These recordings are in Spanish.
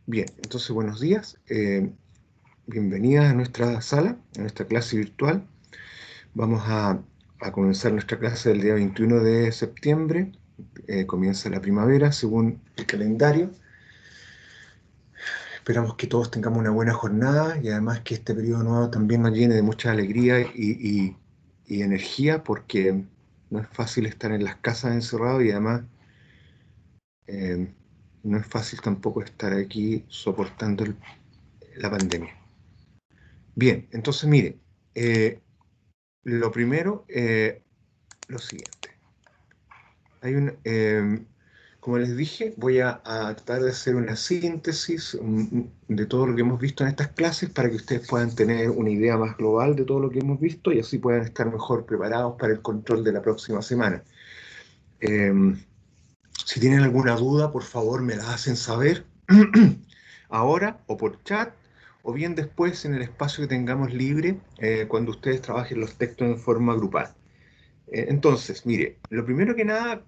Bien, entonces buenos días. Bienvenidas a nuestra sala, a nuestra clase virtual. Vamos a comenzar nuestra clase el día 21 de septiembre. Comienza la primavera según el calendario. Esperamos que todos tengamos una buena jornada y además que este periodo nuevo también nos llene de mucha alegría y energía, porque no es fácil estar en las casas encerrados y además eh, no es fácil tampoco estar aquí soportando la pandemia. Bien, entonces mire, lo primero, lo siguiente. Hay como les dije, voy a tratar de hacer una síntesis de todo lo que hemos visto en estas clases para que ustedes puedan tener una idea más global de todo lo que hemos visto y así puedan estar mejor preparados para el control de la próxima semana. Eh, si tienen alguna duda, por favor me la hacen saber ahora o por chat o bien después en el espacio que tengamos libre cuando ustedes trabajen los textos en forma grupal. Entonces, mire, lo primero que nada,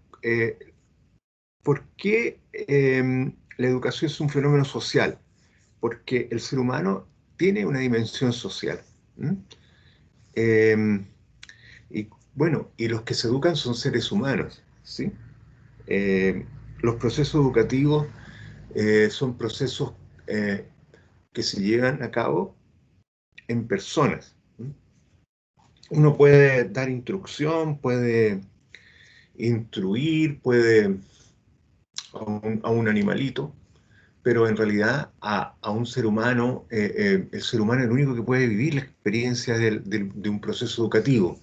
¿por qué la educación es un fenómeno social? Porque el ser humano tiene una dimensión social. ¿M? Eh, y bueno, y los que se educan son seres humanos, ¿sí? Eh, los procesos educativos son procesos eh, que se llevan a cabo en personas. ¿M? Uno puede dar instrucción, puede instruir, puede a un animalito, pero en realidad a un ser humano, el ser humano es el único que puede vivir la experiencia de un proceso educativo,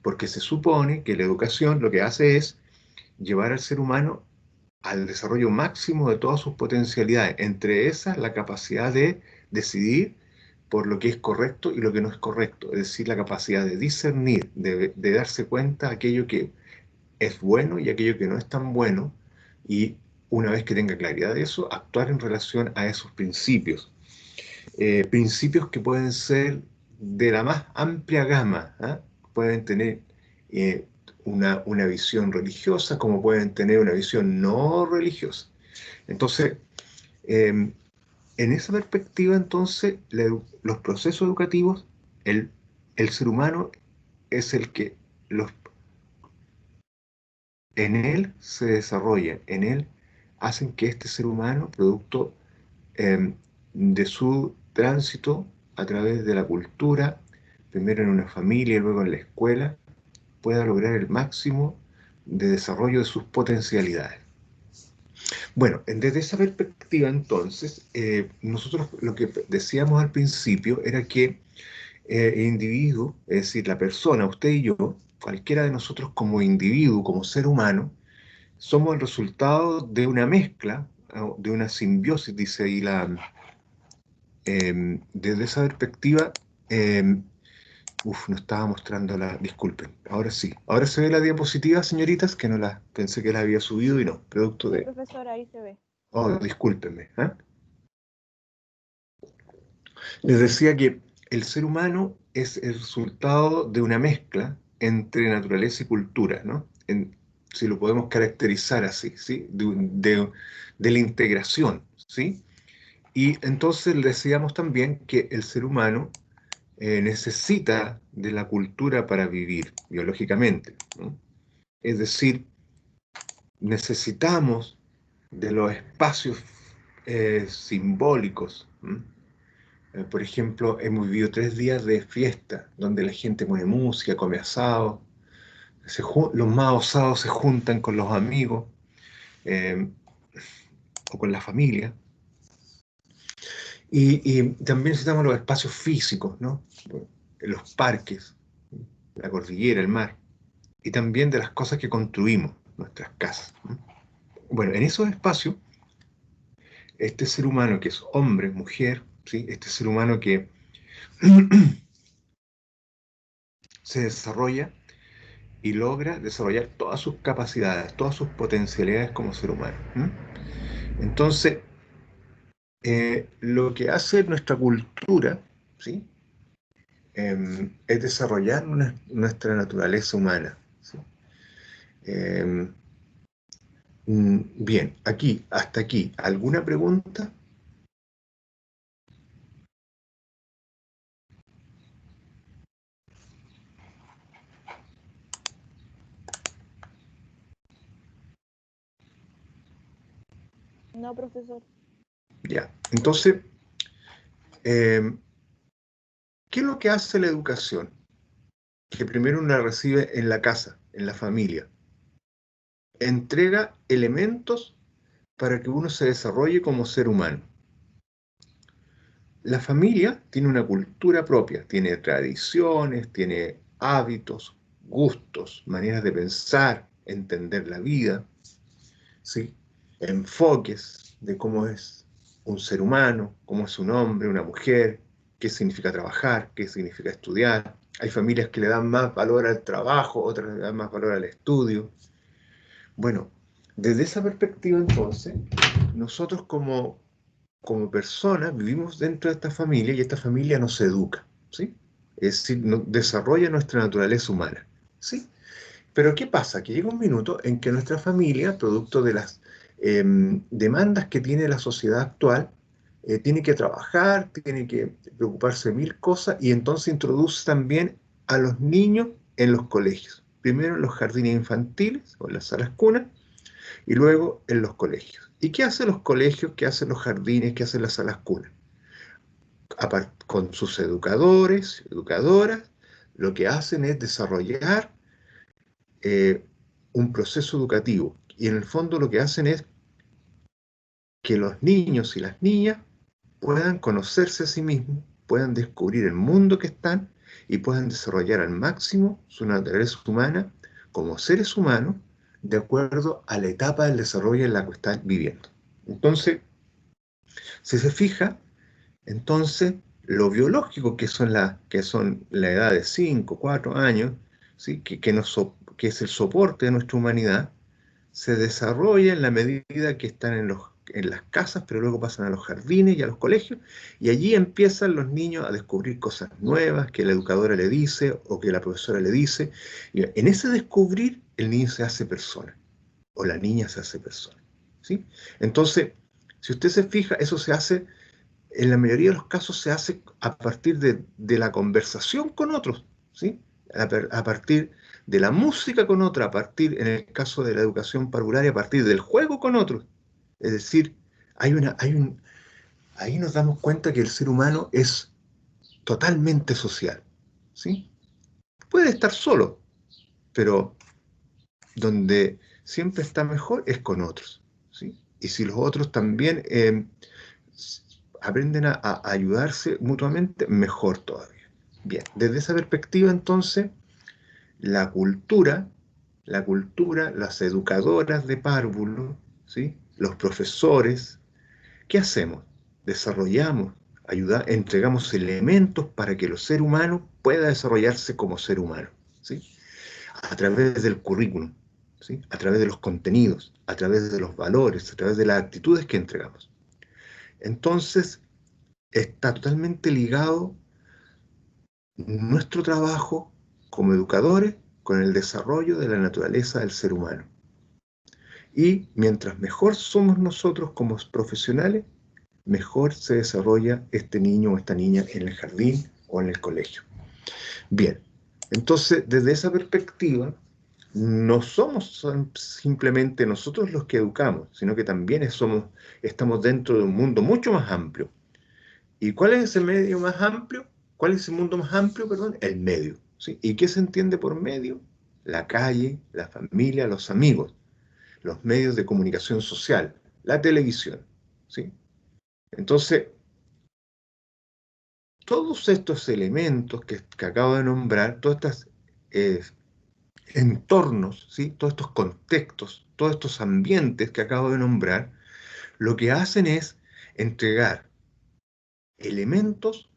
porque se supone que la educación lo que hace es llevar al ser humano al desarrollo máximo de todas sus potencialidades, entre esas la capacidad de decidir por lo que es correcto y lo que no es correcto, es decir, la capacidad de discernir, de darse cuenta de aquello que es bueno y aquello que no es tan bueno, y una vez que tenga claridad de eso, actuar en relación a esos principios. Principios que pueden ser de la más amplia gama, ¿ah? Pueden tener eh, una visión religiosa como pueden tener una visión no religiosa. Entonces, en esa perspectiva, entonces, los procesos educativos, el ser humano es el que los en él se desarrolla, en él hacen que este ser humano, producto eh, de su tránsito a través de la cultura, primero en una familia y luego en la escuela, pueda lograr el máximo de desarrollo de sus potencialidades. Bueno, desde esa perspectiva entonces, nosotros lo que decíamos al principio era que el individuo, es decir, la persona, usted y yo, cualquiera de nosotros como individuo, como ser humano, somos el resultado de una mezcla, de una simbiosis, dice ahí desde esa perspectiva, eh, no estaba mostrando disculpen, ahora sí. Ahora se ve la diapositiva, señoritas, que no la pensé que la había subido y no, producto Sí, de... profesor, ahí se ve. Oh, discúlpenme. ¿Eh? Les decía que el ser humano es el resultado de una mezcla entre naturaleza y cultura, ¿no? Si lo podemos caracterizar así, ¿sí? De la integración, ¿sí? Y entonces decíamos también que el ser humano necesita de la cultura para vivir biológicamente, ¿no? Es decir, necesitamos de los espacios simbólicos. ¿M? Por ejemplo, hemos vivido 3 días de fiesta, donde la gente pone música, come asado, los más osados se juntan con los amigos eh, o con la familia. Y también necesitamos los espacios físicos, ¿no? Los parques, la cordillera, el mar, y también de las cosas que construimos, nuestras casas, ¿no? Bueno, en esos espacios, este ser humano que es hombre, mujer, ¿sí? Este ser humano que se desarrolla y logra desarrollar todas sus capacidades, todas sus potencialidades como ser humano. ¿M? Entonces, lo que hace nuestra cultura, ¿sí? Es desarrollar nuestra naturaleza humana, ¿sí? Eh, bien, hasta aquí, ¿alguna pregunta? No, profesor. Ya, entonces, eh, ¿qué es lo que hace la educación? Que primero uno la recibe en la casa, en la familia. Entrega elementos para que uno se desarrolle como ser humano. La familia tiene una cultura propia, tiene tradiciones, tiene hábitos, gustos, maneras de pensar, entender la vida, ¿sí? Enfoques de cómo es un ser humano, cómo es un hombre, una mujer, qué significa trabajar, qué significa estudiar. Hay familias que le dan más valor al trabajo, otras le dan más valor al estudio. Bueno, desde esa perspectiva entonces, nosotros como personas vivimos dentro de esta familia y esta familia nos educa, ¿sí? Es decir, desarrolla nuestra naturaleza humana, ¿sí? Pero ¿qué pasa? Que llega un minuto en que nuestra familia, producto de las demandas que tiene la sociedad actual, tiene que trabajar, tiene que preocuparse de mil cosas y entonces introduce también a los niños en los colegios. Primero en los jardines infantiles o en las salas cunas y luego en los colegios. ¿Y qué hacen los colegios? ¿Qué hacen los jardines? ¿Qué hacen las salas cunas? Con sus educadores, educadoras, lo que hacen es desarrollar eh, un proceso educativo. Y en el fondo lo que hacen es que los niños y las niñas puedan conocerse a sí mismos, puedan descubrir el mundo que están y puedan desarrollar al máximo su naturaleza humana como seres humanos de acuerdo a la etapa del desarrollo en la que están viviendo. Entonces, si se fija, entonces lo biológico que son la edad de 5 4 años, ¿sí? Que es el soporte de nuestra humanidad, se desarrolla en la medida que están en las casas, pero luego pasan a los jardines y a los colegios, y allí empiezan los niños a descubrir cosas nuevas que la educadora le dice o que la profesora le dice, y en ese descubrir el niño se hace persona, o la niña se hace persona, ¿sí? Entonces, si usted se fija, eso se hace, en la mayoría de los casos se hace a partir de la conversación con otros, ¿sí? A partir de la música con otra, a partir, en el caso de la educación parvularia, a partir del juego con otros. Es decir, ahí nos damos cuenta que el ser humano es totalmente social, ¿sí? Puede estar solo, pero donde siempre está mejor es con otros, ¿sí? Y si los otros también aprenden a ayudarse mutuamente, mejor todavía. Bien, desde esa perspectiva entonces, la cultura, las educadoras de párvulo, ¿sí? Los profesores, ¿qué hacemos? Desarrollamos, entregamos elementos para que el ser humano pueda desarrollarse como ser humano, ¿sí? A través del currículum, ¿sí? A través de los contenidos, a través de los valores, a través de las actitudes que entregamos. Entonces, está totalmente ligado nuestro trabajo como educadores con el desarrollo de la naturaleza del ser humano. Y mientras mejor somos nosotros como profesionales, mejor se desarrolla este niño o esta niña en el jardín o en el colegio. Bien, entonces desde esa perspectiva, no somos simplemente nosotros los que educamos, sino que también estamos dentro de un mundo mucho más amplio. ¿Y cuál es ese medio más amplio? ¿Cuál es el mundo más amplio, perdón? El medio, ¿sí? ¿Y qué se entiende por medio? La calle, la familia, los amigos, los medios de comunicación social, la televisión, ¿sí? Entonces, todos estos elementos que acabo de nombrar, todos estos eh, entornos, ¿sí? Todos estos contextos, todos estos ambientes que acabo de nombrar, lo que hacen es entregar elementos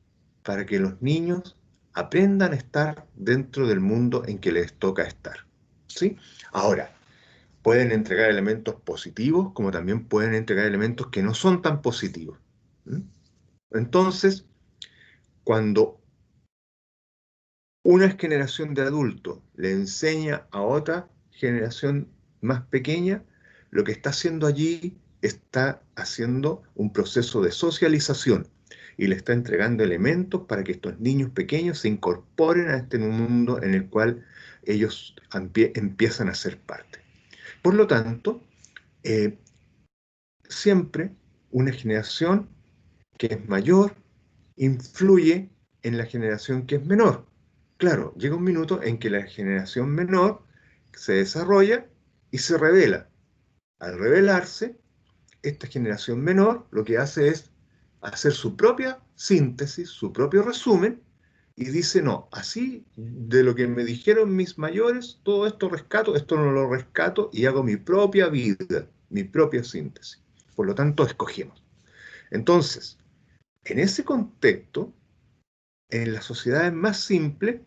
para que los niños aprendan a estar dentro del mundo en que les toca estar, ¿sí? Ahora, pueden entregar elementos positivos como también pueden entregar elementos que no son tan positivos. ¿Mm? Entonces, cuando una generación de adultos le enseña a otra generación más pequeña, lo que está haciendo allí está haciendo un proceso de socialización y le está entregando elementos para que estos niños pequeños se incorporen a este mundo en el cual ellos empiezan a ser parte. Por lo tanto, eh, siempre una generación que es mayor influye en la generación que es menor. Claro, llega un minuto en que la generación menor se desarrolla y se revela. Al revelarse, esta generación menor lo que hace es hacer su propia síntesis, su propio resumen, y dice, no, así de lo que me dijeron mis mayores, todo esto rescato, esto no lo rescato, y hago mi propia vida, mi propia síntesis. Por lo tanto, escogemos. Entonces, en ese contexto, en las sociedades más simples,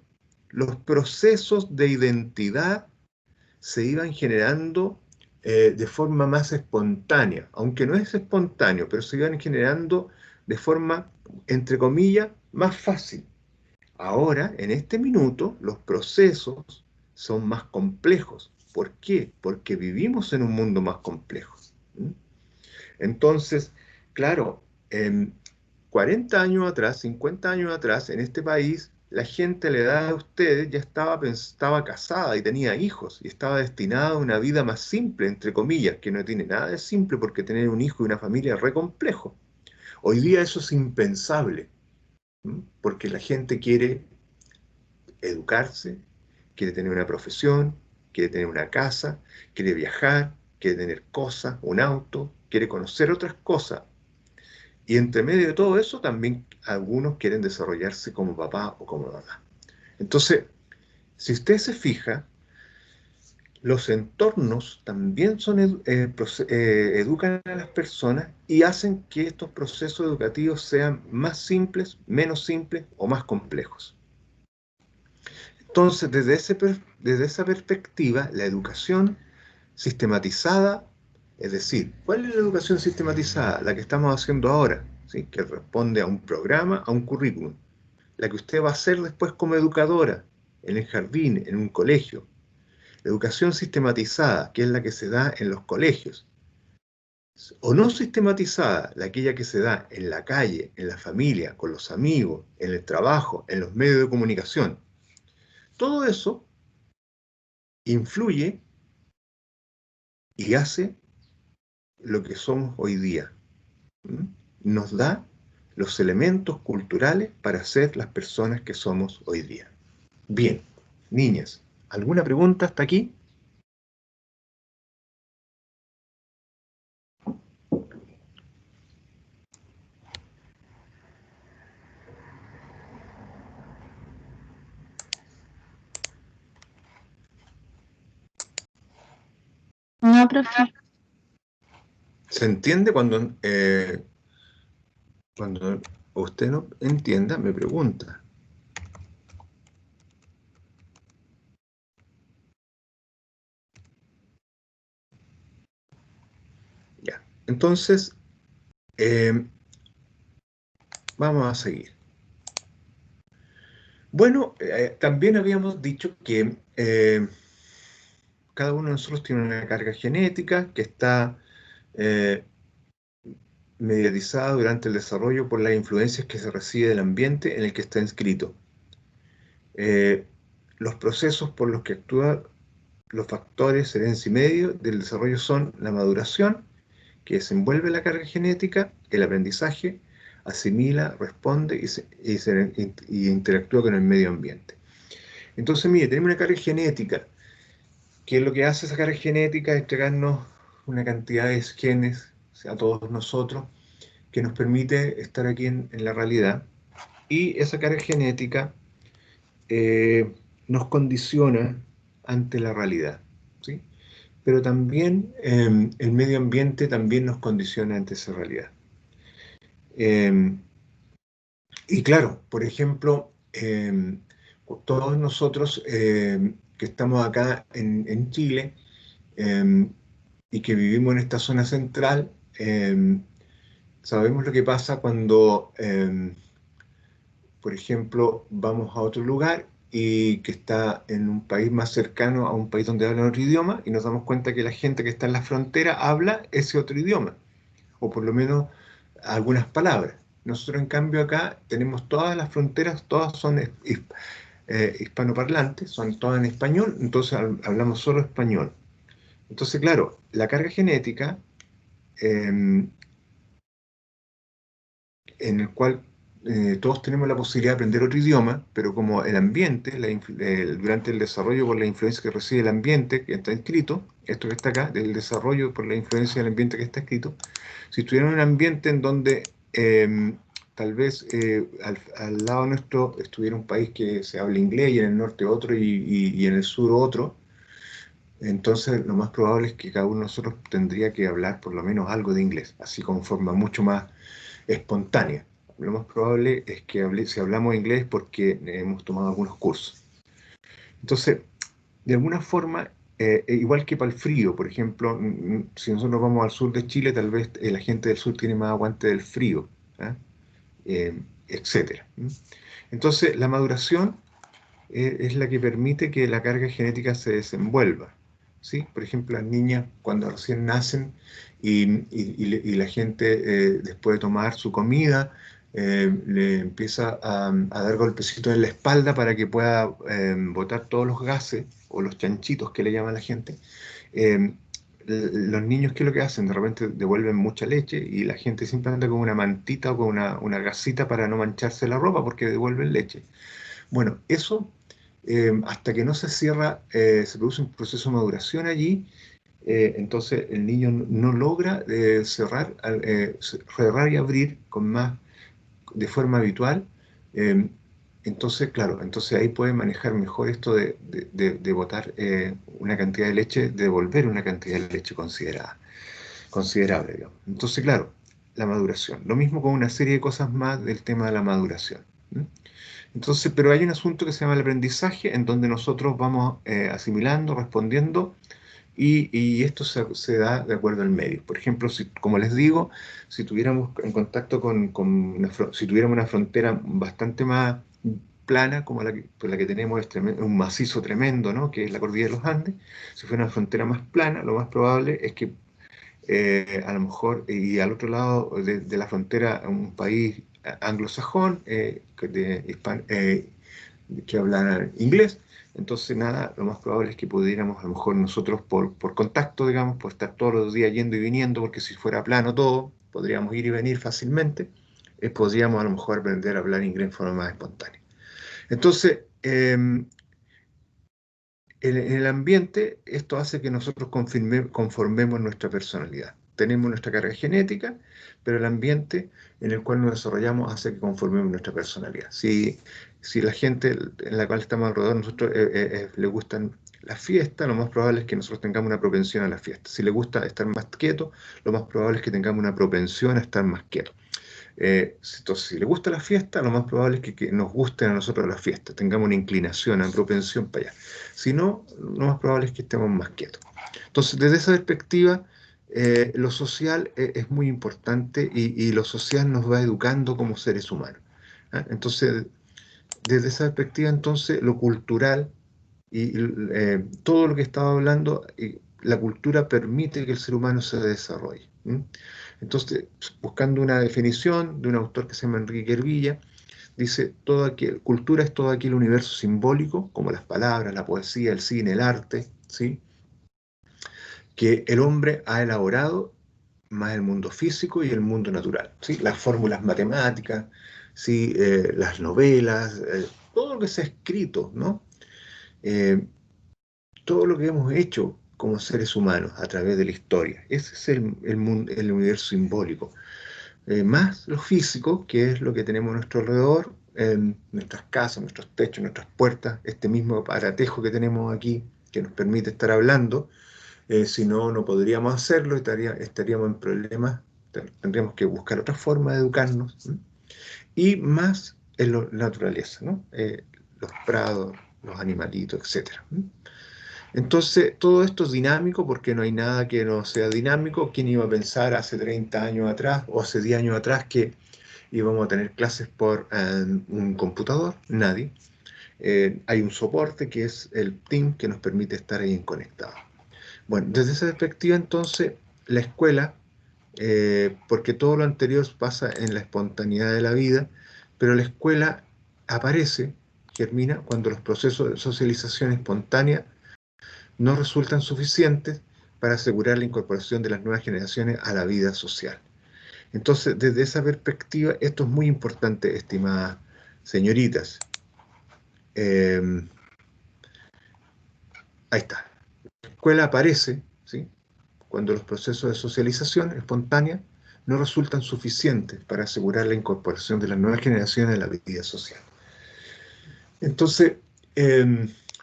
los procesos de identidad se iban generando de forma más espontánea, aunque no es espontáneo, pero se iban generando de forma, entre comillas, más fácil. Ahora, en este minuto, los procesos son más complejos. ¿Por qué? Porque vivimos en un mundo más complejo. ¿Mm? Entonces, claro, 40 años atrás, 50 años atrás, en este país, la gente a la edad de ustedes ya estaba casada y tenía hijos y estaba destinada a una vida más simple, entre comillas, que no tiene nada de simple porque tener un hijo y una familia es re complejo. Hoy día eso es impensable, porque la gente quiere educarse, quiere tener una profesión, quiere tener una casa, quiere viajar, quiere tener cosas, un auto, quiere conocer otras cosas. Y entre medio de todo eso también algunos quieren desarrollarse como papá o como mamá. Entonces, si usted se fija, los entornos también educan a las personas y hacen que estos procesos educativos sean más simples, menos simples o más complejos. Entonces, desde esa perspectiva, la educación sistematizada, es decir, ¿cuál es la educación sistematizada? La que estamos haciendo ahora, ¿sí? Que responde a un programa, a un currículum. La que usted va a hacer después como educadora, en el jardín, en un colegio. La educación sistematizada, que es la que se da en los colegios. O no sistematizada, la aquella que se da en la calle, en la familia, con los amigos, en el trabajo, en los medios de comunicación. Todo eso influye y hace lo que somos hoy día. ¿Mm? Nos da los elementos culturales para ser las personas que somos hoy día. Bien, niñas, ¿alguna pregunta hasta aquí? No, profe. ¿Se entiende cuando usted no entienda, me pregunta? Ya. Entonces, eh, vamos a seguir. Bueno, también habíamos dicho que cada uno de nosotros tiene una carga genética que está eh, mediatizada durante el desarrollo por las influencias que se recibe del ambiente en el que está inscrito. Eh, los procesos por los que actúan los factores herencia y medio del desarrollo son la maduración, que desenvuelve la carga genética, el aprendizaje, asimila, responde y interactúa con el medio ambiente. Entonces, mire, tenemos una carga genética, que lo que hace esa carga genética es entregarnos una cantidad de genes, o sea, a todos nosotros, que nos permite estar aquí en la realidad. Y esa carga genética eh, nos condiciona ante la realidad, ¿sí? Pero también el medio ambiente también nos condiciona ante esa realidad. Eh, y claro, por ejemplo, todos nosotros que estamos acá en Chile eh, y que vivimos en esta zona central, sabemos lo que pasa cuando, por ejemplo, vamos a otro lugar y que está en un país más cercano a un país donde hablan otro idioma y nos damos cuenta que la gente que está en la frontera habla ese otro idioma, o por lo menos algunas palabras. Nosotros, en cambio, acá tenemos todas las fronteras, todas son hispanoparlantes, son todas en español, entonces hablamos solo español. Entonces, claro, la carga genética en el cual todos tenemos la posibilidad de aprender otro idioma, pero como el ambiente, durante el desarrollo por la influencia que recibe el ambiente que está escrito, esto que está acá, del desarrollo por la influencia del ambiente que está escrito, si estuviera en un ambiente en donde tal vez al lado nuestro estuviera un país que se habla inglés y en el norte otro y en el sur otro, entonces lo más probable es que cada uno de nosotros tendría que hablar por lo menos algo de inglés, así con forma mucho más espontánea. Lo más probable es que si hablamos inglés porque hemos tomado algunos cursos. Entonces, de alguna forma, igual que para el frío, por ejemplo, si nosotros vamos al sur de Chile, tal vez la gente del sur tiene más aguante del frío, ¿ah? Etcétera. Entonces, la maduración es la que permite que la carga genética se desenvuelva. ¿Sí? Por ejemplo, las niñas cuando recién nacen y la gente después de tomar su comida le empieza a dar golpecitos en la espalda para que pueda botar todos los gases o los chanchitos que le llama la gente. eh, los niños, ¿qué es lo que hacen? De repente devuelven mucha leche y la gente siempre anda con una mantita o con una gasita para no mancharse la ropa porque devuelven leche. Bueno, eso hasta que no se cierra, se produce un proceso de maduración allí, entonces el niño no logra cerrar y abrir con más, de forma habitual. eh, entonces, claro, entonces ahí puede manejar mejor esto de botar una cantidad de leche, de devolver una cantidad de leche considerable, digamos. Entonces, claro, la maduración. Lo mismo con una serie de cosas más del tema de la maduración. ¿M? Entonces, pero hay un asunto que se llama el aprendizaje, en donde nosotros vamos asimilando, respondiendo, y esto se da de acuerdo al medio. Por ejemplo, si, como les digo, si tuviéramos en contacto si tuviéramos una frontera bastante más plana, como pues la que tenemos, es un macizo tremendo, ¿no? Que es la cordillera de los Andes. Si fuera una frontera más plana, lo más probable es que a lo mejor, y al otro lado de la frontera, un país anglosajón, que habla inglés. Entonces, nada, lo más probable es que pudiéramos, a lo mejor nosotros por contacto, digamos, por estar todos los días yendo y viniendo, porque si fuera plano todo, podríamos ir y venir fácilmente, podríamos a lo mejor aprender a hablar inglés en forma más espontánea. Entonces, en el ambiente, esto hace que nosotros conformemos nuestra personalidad. Tenemos nuestra carga genética, pero el ambiente en el cual nos desarrollamos hace que conformemos nuestra personalidad. Si la gente en la cual estamos alrededor, nosotros le gustan las fiestas, lo más probable es que nosotros tengamos una propensión a las fiestas. Si le gusta estar más quieto, lo más probable es que tengamos una propensión a estar más quieto. Entonces, si le gusta la fiesta, lo más probable es que nos gusten a nosotros las fiestas, tengamos una inclinación, una propensión para allá. Si no, lo más probable es que estemos más quietos. Entonces, desde esa perspectiva, lo social es muy importante y lo social nos va educando como seres humanos. ¿Ah? Entonces, desde esa perspectiva, entonces, lo cultural y todo lo que estaba hablando, la cultura permite que el ser humano se desarrolle. ¿M? Entonces, buscando una definición de un autor que se llama Enrique Ervilla, dice, cultura es todo aquel universo simbólico, como las palabras, la poesía, el cine, el arte, ¿sí? Que el hombre ha elaborado más el mundo físico y el mundo natural, ¿sí? Las fórmulas matemáticas, ¿sí? Las novelas, todo lo que se ha escrito, ¿no? Eh, todo lo que hemos hecho como seres humanos a través de la historia. Ese es el universo simbólico. Más lo físico, que es lo que tenemos a nuestro alrededor, en nuestras casas, nuestros techos, nuestras puertas, este mismo aparatejo que tenemos aquí, que nos permite estar hablando. Si no, no podríamos hacerlo, estaríamos en problemas, tendríamos que buscar otra forma de educarnos. ¿Sí? Y más en la naturaleza, ¿no? Los prados, los animalitos, etcétera. Entonces, todo esto es dinámico porque no hay nada que no sea dinámico. ¿Quién iba a pensar hace 30 años atrás o hace 10 años atrás que íbamos a tener clases por un computador? Nadie. Hay un soporte que es el Team que nos permite estar ahí conectados. Bueno, desde esa perspectiva, entonces, la escuela, porque todo lo anterior pasa en la espontaneidad de la vida, pero la escuela aparece, germina, cuando los procesos de socialización espontánea no resultan suficientes para asegurar la incorporación de las nuevas generaciones a la vida social. Entonces, desde esa perspectiva, esto es muy importante, estimadas señoritas. Ahí está. La escuela aparece, ¿sí?, cuando los procesos de socialización espontánea no resultan suficientes para asegurar la incorporación de las nuevas generaciones a la vida social. Entonces,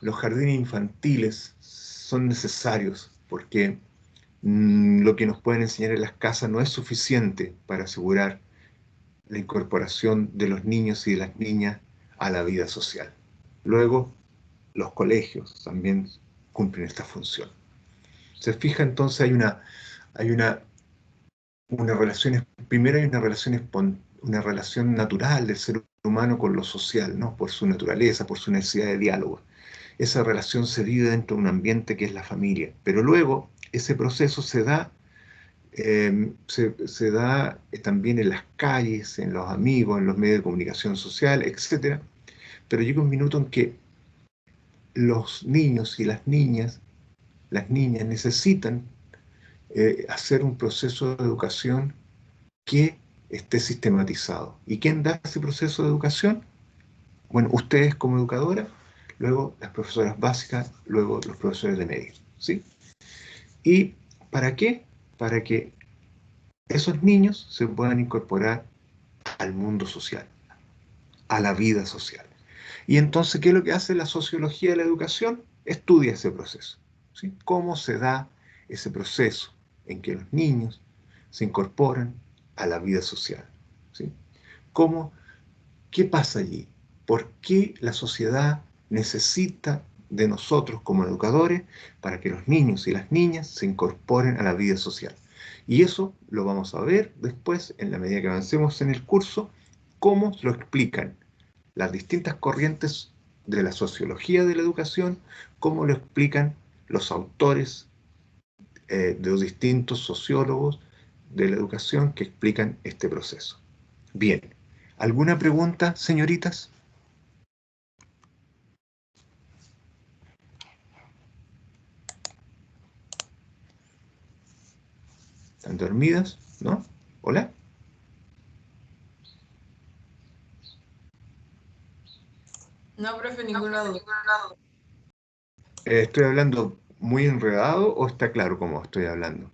los jardines infantiles son necesarios porque lo que nos pueden enseñar en las casas no es suficiente para asegurar la incorporación de los niños y de las niñas a la vida social. Luego, los colegios también cumplen esta función. Se fija entonces, hay una relación, primero hay una relación natural del ser humano con lo social, ¿no?, por su naturaleza, por su necesidad de diálogo. Esa relación se vive dentro de un ambiente que es la familia, pero luego ese proceso se da también en las calles, en los amigos, en los medios de comunicación social, etc. Pero llega un minuto en que los niños y las niñas necesitan hacer un proceso de educación que esté sistematizado. ¿Y quién da ese proceso de educación? Bueno, ustedes como educadoras, luego las profesoras básicas, luego los profesores de medio, ¿sí? ¿Y para qué? Para que esos niños se puedan incorporar al mundo social, a la vida social. Y entonces, ¿qué es lo que hace la sociología de la educación? Estudia ese proceso, ¿sí? ¿Cómo se da ese proceso en que los niños se incorporan a la vida social? ¿Sí? ¿Cómo, qué pasa allí? ¿Por qué la sociedad necesita de nosotros como educadores para que los niños y las niñas se incorporen a la vida social? Y eso lo vamos a ver después, en la medida que avancemos en el curso, cómo lo explican las distintas corrientes de la sociología de la educación, cómo lo explican los autores de los distintos sociólogos de la educación que explican este proceso. Bien, ¿alguna pregunta, señoritas? ¿Están dormidas? ¿No? ¿Hola? No, profe, ninguna duda. ¿Estoy hablando muy enredado o está claro cómo estoy hablando?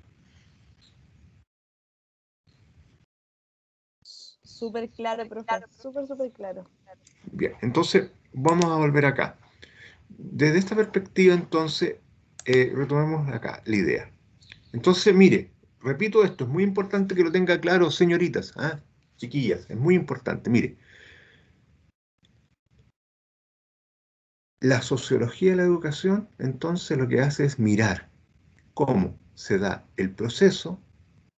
Súper claro, profe. Súper claro. Bien, entonces vamos a volver acá. Desde esta perspectiva, entonces, retomemos acá la idea. Entonces, mire, repito esto, es muy importante que lo tenga claro, señoritas, ¿ah? Chiquillas, es muy importante. Mire, la sociología de la educación, entonces, lo que hace es mirar cómo se da el proceso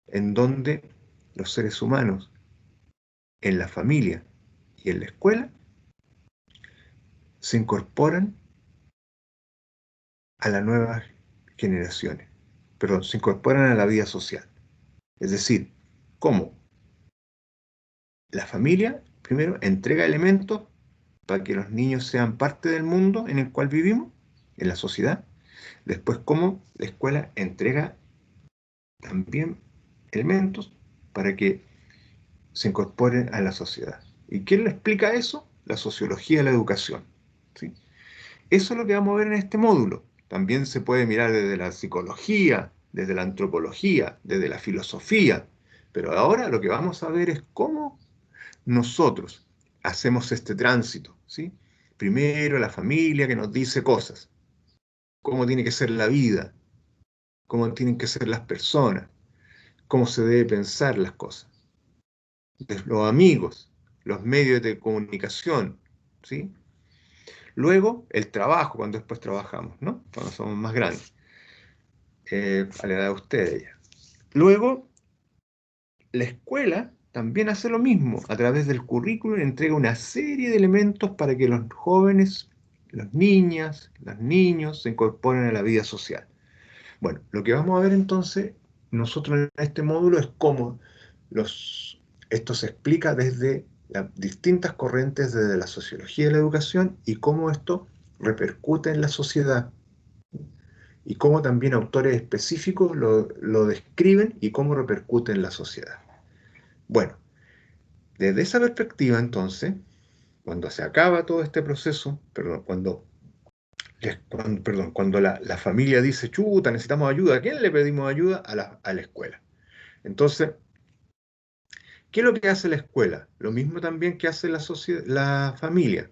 en donde los seres humanos, en la familia y en la escuela, se incorporan a las nuevas generaciones, perdón, se incorporan a la vida social. Es decir, cómo la familia, primero, entrega elementos para que los niños sean parte del mundo en el cual vivimos, en la sociedad. Después, cómo la escuela entrega también elementos para que se incorporen a la sociedad. ¿Y quién le explica eso? La sociología de la educación, ¿sí? Eso es lo que vamos a ver en este módulo. También se puede mirar desde la psicología, desde la antropología, desde la filosofía. Pero ahora lo que vamos a ver es cómo nosotros hacemos este tránsito, ¿sí? Primero la familia que nos dice cosas, cómo tiene que ser la vida, cómo tienen que ser las personas, cómo se debe pensar las cosas. Los amigos, los medios de comunicación, ¿sí? Luego el trabajo, cuando después trabajamos, ¿no? Cuando somos más grandes, a la edad de ustedes ya. Luego, la escuela también hace lo mismo. A través del currículum entrega una serie de elementos para que los jóvenes, las niñas, los niños se incorporen a la vida social. Bueno, lo que vamos a ver entonces nosotros en este módulo es cómo esto se explica desde las distintas corrientes desde la sociología de la educación y cómo esto repercute en la sociedad y cómo también autores específicos lo describen y cómo repercute en la sociedad. Bueno, desde esa perspectiva, entonces, cuando se acaba todo este proceso, perdón, cuando la familia dice, chuta, necesitamos ayuda, ¿a quién le pedimos ayuda? A la escuela. Entonces, ¿qué es lo que hace la escuela? Lo mismo también que hace la familia,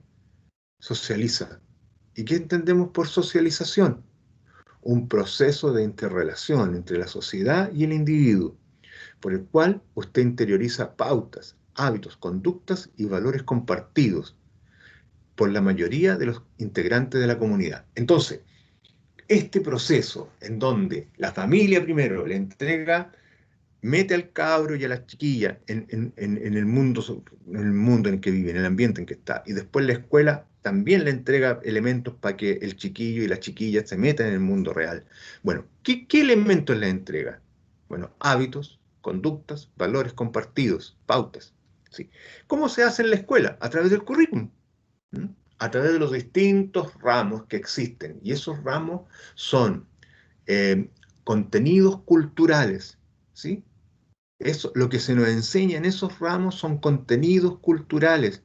socializa. ¿Y qué entendemos por socialización? Un proceso de interrelación entre la sociedad y el individuo, por el cual usted interioriza pautas, hábitos, conductas y valores compartidos por la mayoría de los integrantes de la comunidad. Entonces, este proceso en donde la familia primero le entrega, mete al cabro y a la chiquilla en el mundo en el que vive, en el ambiente en que está, y después la escuela también le entrega elementos para que el chiquillo y la chiquilla se metan en el mundo real. Bueno, ¿qué elementos le entrega? Bueno, hábitos, conductas, valores compartidos, pautas. ¿Sí? ¿Cómo se hace en la escuela? A través del currículum. ¿Mm? A través de los distintos ramos que existen. Y esos ramos son eh, contenidos culturales, ¿sí? Eso, lo que se nos enseña en esos ramos son contenidos culturales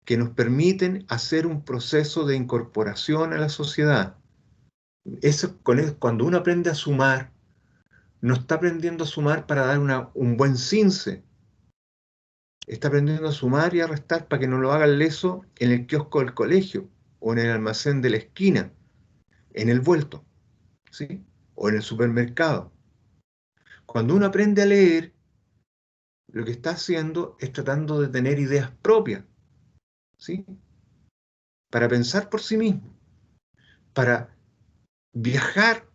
que nos permiten hacer un proceso de incorporación a la sociedad. Cuando uno aprende a sumar, no está aprendiendo a sumar para dar un buen cince, está aprendiendo a sumar y a restar para que no lo haga el leso en el kiosco del colegio o en el almacén de la esquina, en el vuelto, ¿sí? O en el supermercado. Cuando uno aprende a leer, lo que está haciendo es tratando de tener ideas propias, ¿sí? Para pensar por sí mismo, para viajar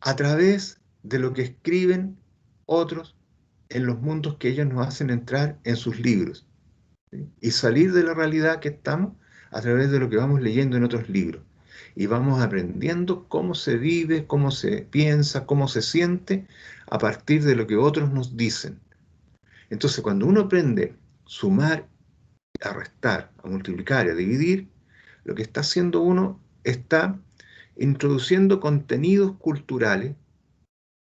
a través de lo que escriben otros en los mundos que ellos nos hacen entrar en sus libros, ¿sí? Y salir de la realidad que estamos a través de lo que vamos leyendo en otros libros. Y vamos aprendiendo cómo se vive, cómo se piensa, cómo se siente a partir de lo que otros nos dicen. Entonces, cuando uno aprende a sumar, a restar, a multiplicar y a dividir, lo que está haciendo uno está introduciendo contenidos culturales,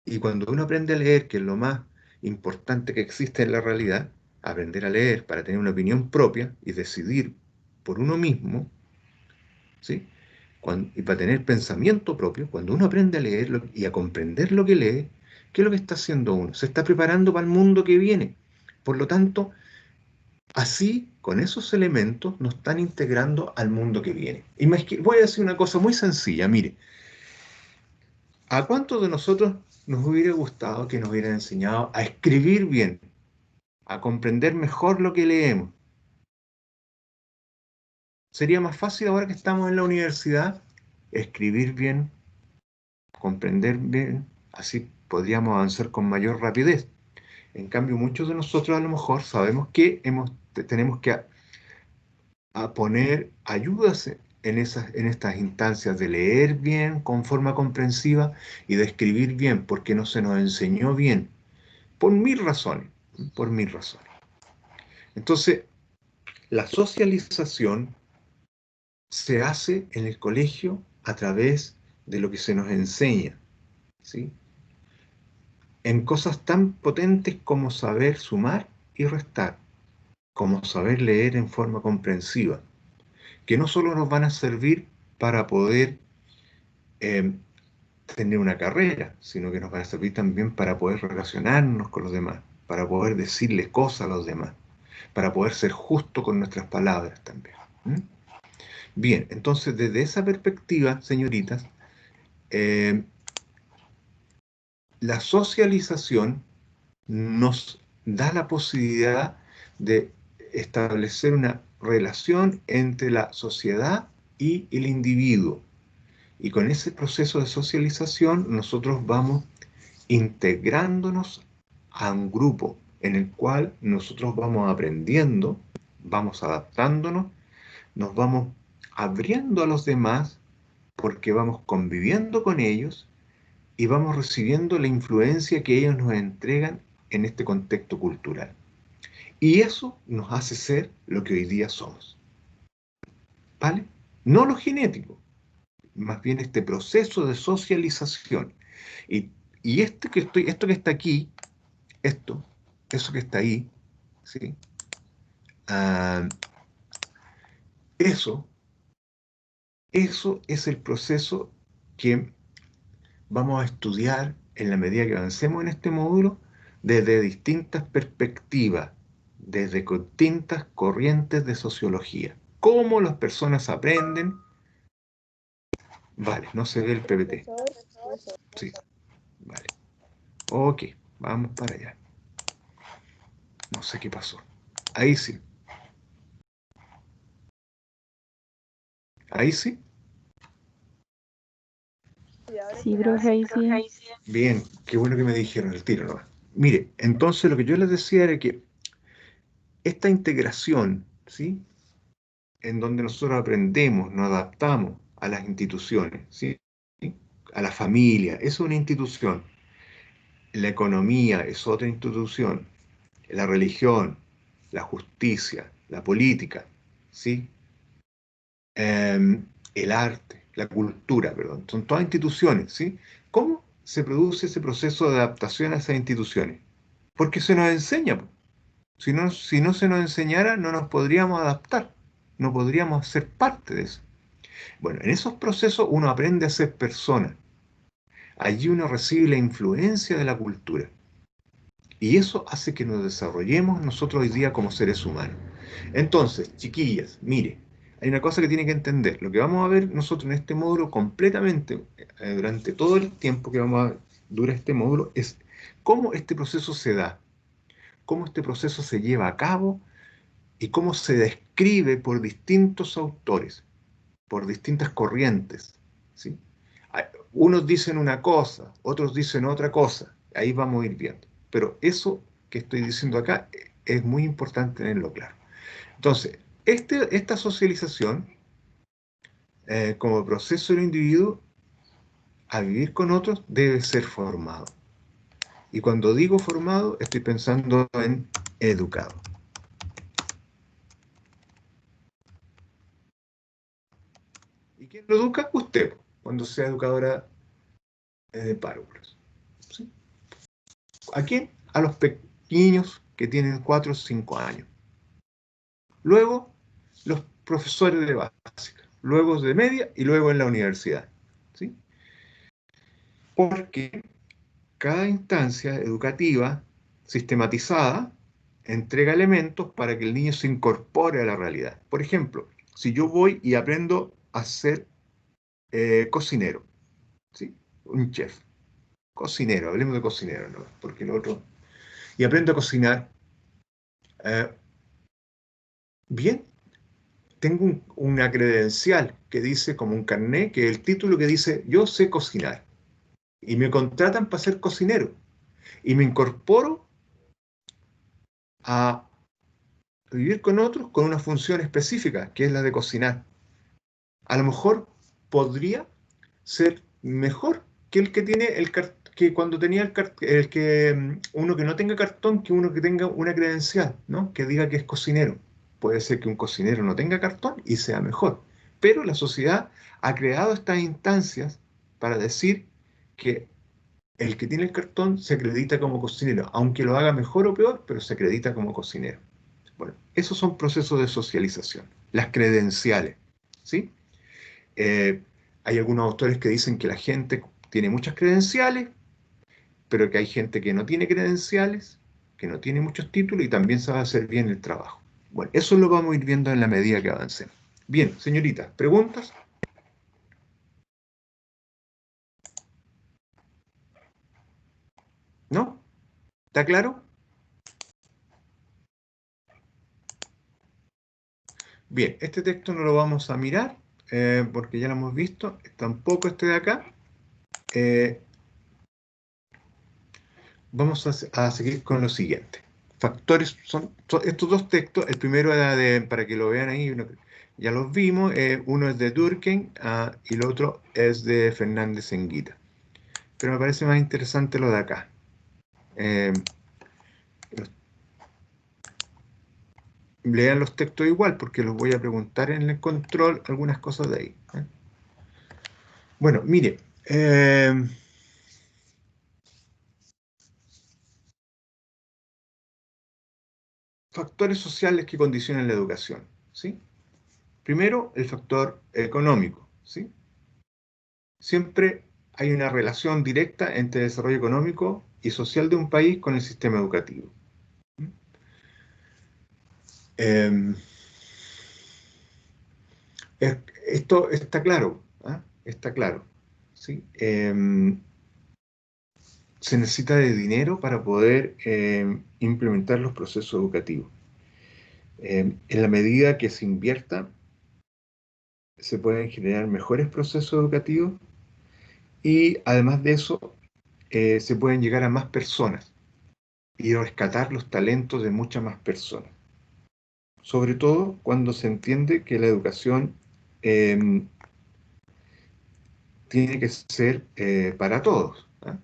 y cuando uno aprende a leer, que es lo más importante que existe en la realidad, aprender a leer para tener una opinión propia y decidir por uno mismo, ¿sí? Y para tener pensamiento propio, cuando uno aprende a leer y a comprender lo que lee, ¿qué es lo que está haciendo uno? Se está preparando para el mundo que viene. Por lo tanto, así, con esos elementos, nos están integrando al mundo que viene. Voy a decir una cosa muy sencilla, mire. ¿A cuántos de nosotros nos hubiera gustado que nos hubieran enseñado a escribir bien, a comprender mejor lo que leemos? Sería más fácil ahora que estamos en la universidad escribir bien, comprender bien, así podríamos avanzar con mayor rapidez. En cambio, muchos de nosotros a lo mejor sabemos que tenemos que a poner ayudas en estas instancias de leer bien con forma comprensiva y de escribir bien, porque no se nos enseñó bien, por mil razones, por mil razones. Entonces, la socialización se hace en el colegio a través de lo que se nos enseña, ¿sí? En cosas tan potentes como saber sumar y restar, como saber leer en forma comprensiva, que no solo nos van a servir para poder eh, tener una carrera, sino que nos van a servir también para poder relacionarnos con los demás, para poder decirle cosas a los demás, para poder ser justo con nuestras palabras también. ¿Mm? Bien, entonces desde esa perspectiva, señoritas, eh, la socialización nos da la posibilidad de establecer una relación entre la sociedad y el individuo. Y con ese proceso de socialización nosotros vamos integrándonos a un grupo en el cual nosotros vamos aprendiendo, vamos adaptándonos, nos vamos abriendo a los demás porque vamos conviviendo con ellos y vamos recibiendo la influencia que ellos nos entregan en este contexto cultural. Y eso nos hace ser lo que hoy día somos. ¿Vale? No lo genético, más bien este proceso de socialización. Y esto que está aquí, eso que está ahí, ¿sí? Ah, eso es el proceso que vamos a estudiar en la medida que avancemos en este módulo desde distintas perspectivas, desde distintas corrientes de sociología. Cómo las personas aprenden. Vale, no se ve el PPT. Profesor. Sí, vale. Ok, vamos para allá. No sé qué pasó. Ahí sí. Ahí sí. Y ahora Sí, sí. profe, ahí sí. Bien, qué bueno que me dijeron el tiro, ¿no? Mire, entonces lo que yo les decía era que esta integración, ¿sí? En donde nosotros aprendemos, nos adaptamos a las instituciones, ¿sí? A la familia, es una institución. La economía es otra institución. La religión, la justicia, la política, ¿sí? El arte, la cultura, perdón, son todas instituciones, ¿sí? ¿Cómo se produce ese proceso de adaptación a esas instituciones? Porque se nos enseña, po. Si no se nos enseñara, no nos podríamos adaptar, no podríamos ser parte de eso. Bueno, en esos procesos uno aprende a ser persona. Allí uno recibe la influencia de la cultura. Y eso hace que nos desarrollemos nosotros hoy día como seres humanos. Entonces, chiquillas, mire, hay una cosa que tiene que entender. Lo que vamos a ver nosotros en este módulo completamente, durante todo el tiempo que dura este módulo, es cómo este proceso se da, cómo este proceso se lleva a cabo y cómo se describe por distintos autores, por distintas corrientes, ¿sí? Unos dicen una cosa, otros dicen otra cosa, ahí vamos a ir viendo. Pero eso que estoy diciendo acá es muy importante tenerlo claro. Entonces, esta socialización, como proceso del individuo a vivir con otros, debe ser formado. Y cuando digo formado, estoy pensando en educado. ¿Y quién lo educa? Usted, cuando sea educadora de párvulos. ¿Sí? ¿A quién? A los pequeños que tienen 4 o 5 años. Luego, los profesores de básica, luego de media y luego en la universidad. ¿Sí? Porque cada instancia educativa sistematizada entrega elementos para que el niño se incorpore a la realidad. Por ejemplo, si yo voy y aprendo a ser cocinero, ¿sí? Un chef, cocinero, hablemos de cocinero, ¿no? Porque el otro... Y aprendo a cocinar, eh, bien, tengo una credencial que dice, como un carné, que es el título que dice, yo sé cocinar. Y me contratan para ser cocinero. Y me incorporo a vivir con otros con una función específica, que es la de cocinar. A lo mejor podría ser mejor que el que tiene que cuando tenía el que uno que no tenga cartón, que uno que tenga una credencial, ¿no? Que diga que es cocinero. Puede ser que un cocinero no tenga cartón y sea mejor. Pero la sociedad ha creado estas instancias para decir que el que tiene el cartón se acredita como cocinero, aunque lo haga mejor o peor, pero se acredita como cocinero. Bueno, esos son procesos de socialización, las credenciales, ¿sí? Eh, Hay algunos autores que dicen que la gente tiene muchas credenciales, pero que hay gente que no tiene credenciales, que no tiene muchos títulos y también sabe hacer bien el trabajo. Bueno, eso lo vamos a ir viendo en la medida que avancemos. Bien, señoritas, ¿preguntas? ¿No? ¿Está claro? Bien, este texto no lo vamos a mirar porque ya lo hemos visto. Tampoco este de acá. Eh, Vamos a seguir con lo siguiente. Factores son estos dos textos. El primero era para que lo vean ahí, ya los vimos. Uno es de Durkheim y el otro es de Fernández Enguita. Pero me parece más interesante lo de acá. Eh, Lean los textos igual porque los voy a preguntar en el control algunas cosas de ahí. Bueno, mire, factores sociales que condicionan la educación, ¿sí? Primero, el factor económico, ¿sí? Siempre hay una relación directa entre el desarrollo económico y social de un país con el sistema educativo. Eh, Esto está claro, ¿ah? Está claro, ¿sí? Se necesita de dinero para poder implementar los procesos educativos. En la medida que se invierta, se pueden generar mejores procesos educativos y además de eso, se pueden llegar a más personas y rescatar los talentos de muchas más personas. Sobre todo cuando se entiende que la educación eh, tiene que ser para todos, ¿ah?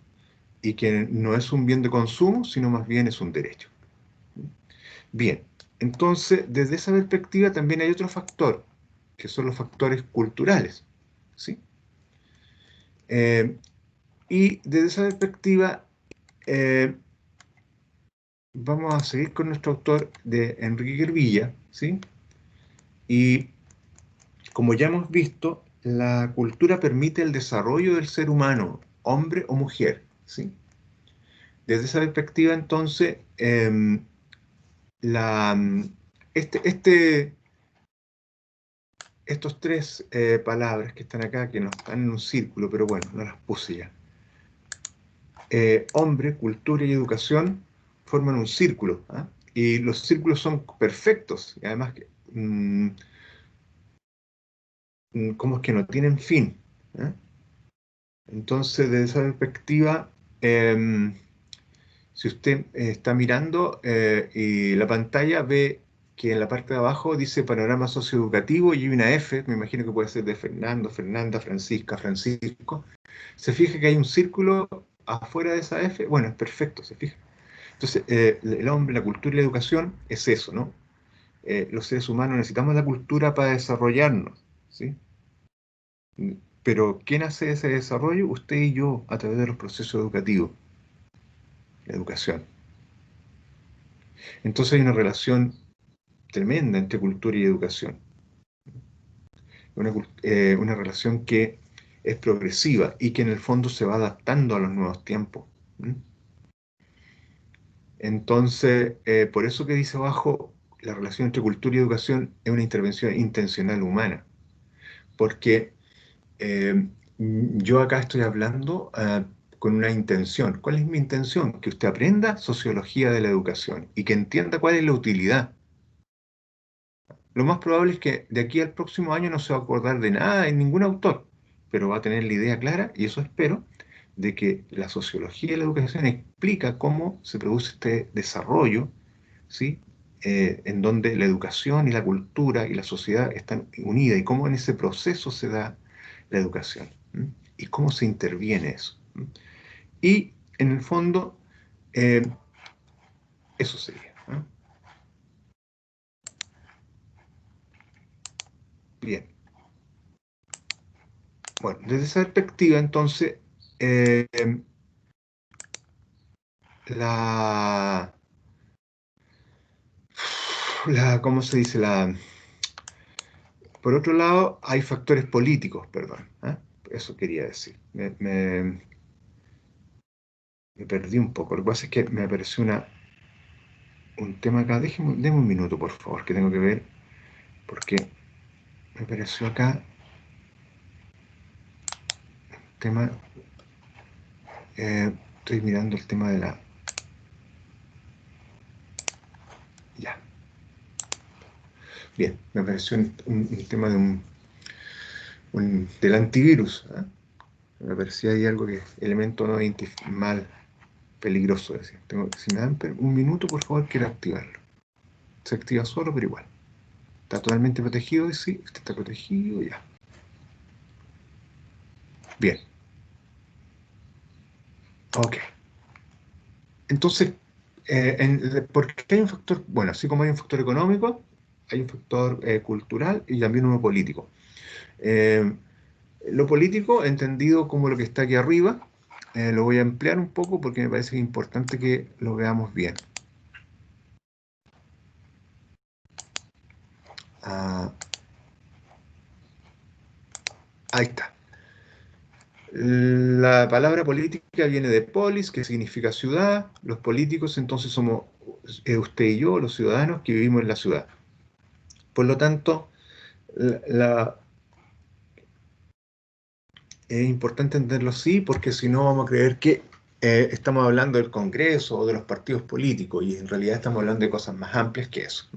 Y que no es un bien de consumo, sino más bien es un derecho. Bien, entonces, desde esa perspectiva también hay otro factor, que son los factores culturales, ¿sí? Eh, y desde esa perspectiva, eh, vamos a seguir con nuestro autor de Enrique Gervilla, ¿sí? Y como ya hemos visto, la cultura permite el desarrollo del ser humano, hombre o mujer, ¿sí? Desde esa perspectiva, entonces, la, este, este, estos tres palabras que están acá, que no están en un círculo, pero bueno, no las puse ya. Hombre, cultura y educación forman un círculo, ¿ah? Y los círculos son perfectos, y además, ¿cómo es que no tienen fin? ¿Eh? Entonces, desde esa perspectiva, em, si usted está mirando y la pantalla ve que en la parte de abajo dice panorama socioeducativo y hay una F, me imagino que puede ser de Fernando, Fernanda, Francisca, Francisco. Se fija que hay un círculo afuera de esa F, bueno, es perfecto, se fija. Entonces, el hombre, la cultura y la educación es eso, ¿no? Los seres humanos necesitamos la cultura para desarrollarnos, ¿sí? Pero ¿quién hace ese desarrollo? Usted y yo, a través de los procesos educativos, la educación. Entonces hay una relación tremenda entre cultura y educación. Una relación que es progresiva y que en el fondo se va adaptando a los nuevos tiempos. ¿Mm? Entonces, por eso que dice abajo, la relación entre cultura y educación es una intervención intencional humana, porque yo acá estoy hablando con una intención. ¿Cuál es mi intención? Que usted aprenda sociología de la educación y que entienda cuál es la utilidad. Lo más probable es que de aquí al próximo año no se va a acordar de nada en ningún autor, pero va a tener la idea clara, y eso espero, de que la sociología de la educación explica cómo se produce este desarrollo, ¿sí? En donde la educación y la cultura y la sociedad están unidas y cómo en ese proceso se da la educación, ¿m? Y cómo se interviene eso. ¿M? Y en el fondo, eh, eso sería, ¿no? Bien. Bueno, desde esa perspectiva, entonces, eh, la, ¿cómo se dice? Por otro lado, hay factores políticos, perdón, ¿eh? Eso quería decir. Me perdí un poco. Lo que pasa es que me apareció un tema acá. Déjeme un minuto, por favor, que tengo que ver, porque me apareció acá un tema. Estoy mirando el tema de la. Ya, bien, me apareció un tema de del antivirus, ¿eh? Me parecía ahí algo que elemento no mal peligroso, decía. Si me dan un minuto, por favor, quiero activarlo. Se activa solo, pero igual. Está totalmente protegido, sí, este está protegido, ya. Bien, ok. Entonces, ¿por qué hay un factor? Bueno, así como hay un factor económico, hay un factor cultural y también uno político. Eh, Lo político, entendido como lo que está aquí arriba, lo voy a ampliar un poco porque me parece importante que lo veamos bien. Ah, ahí está. La palabra política viene de polis, que significa ciudad. Los políticos entonces somos usted y yo, los ciudadanos que vivimos en la ciudad. Por lo tanto, la- la- es importante entenderlo así, porque si no vamos a creer que estamos hablando del Congreso o de los partidos políticos, y en realidad estamos hablando de cosas más amplias que eso.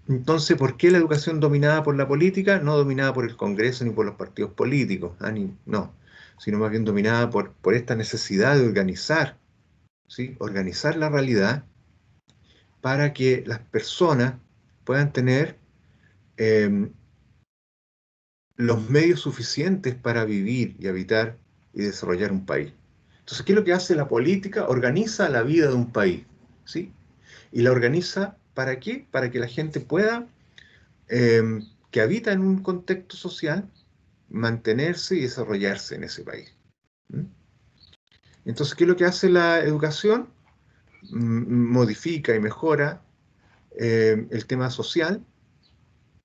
Entonces, ¿por qué la educación dominada por la política, no dominada por el Congreso ni por los partidos políticos? No, sino más bien dominada por esta necesidad de organizar, ¿sí? Organizar la realidad para que las personas puedan tener eh, los medios suficientes para vivir y habitar y desarrollar un país. Entonces, ¿qué es lo que hace la política? Organiza la vida de un país, ¿sí? Y la organiza ¿para qué? Para que la gente pueda, que habita en un contexto social, mantenerse y desarrollarse en ese país. ¿Mm? Entonces, ¿qué es lo que hace la educación? Modifica y mejora el tema social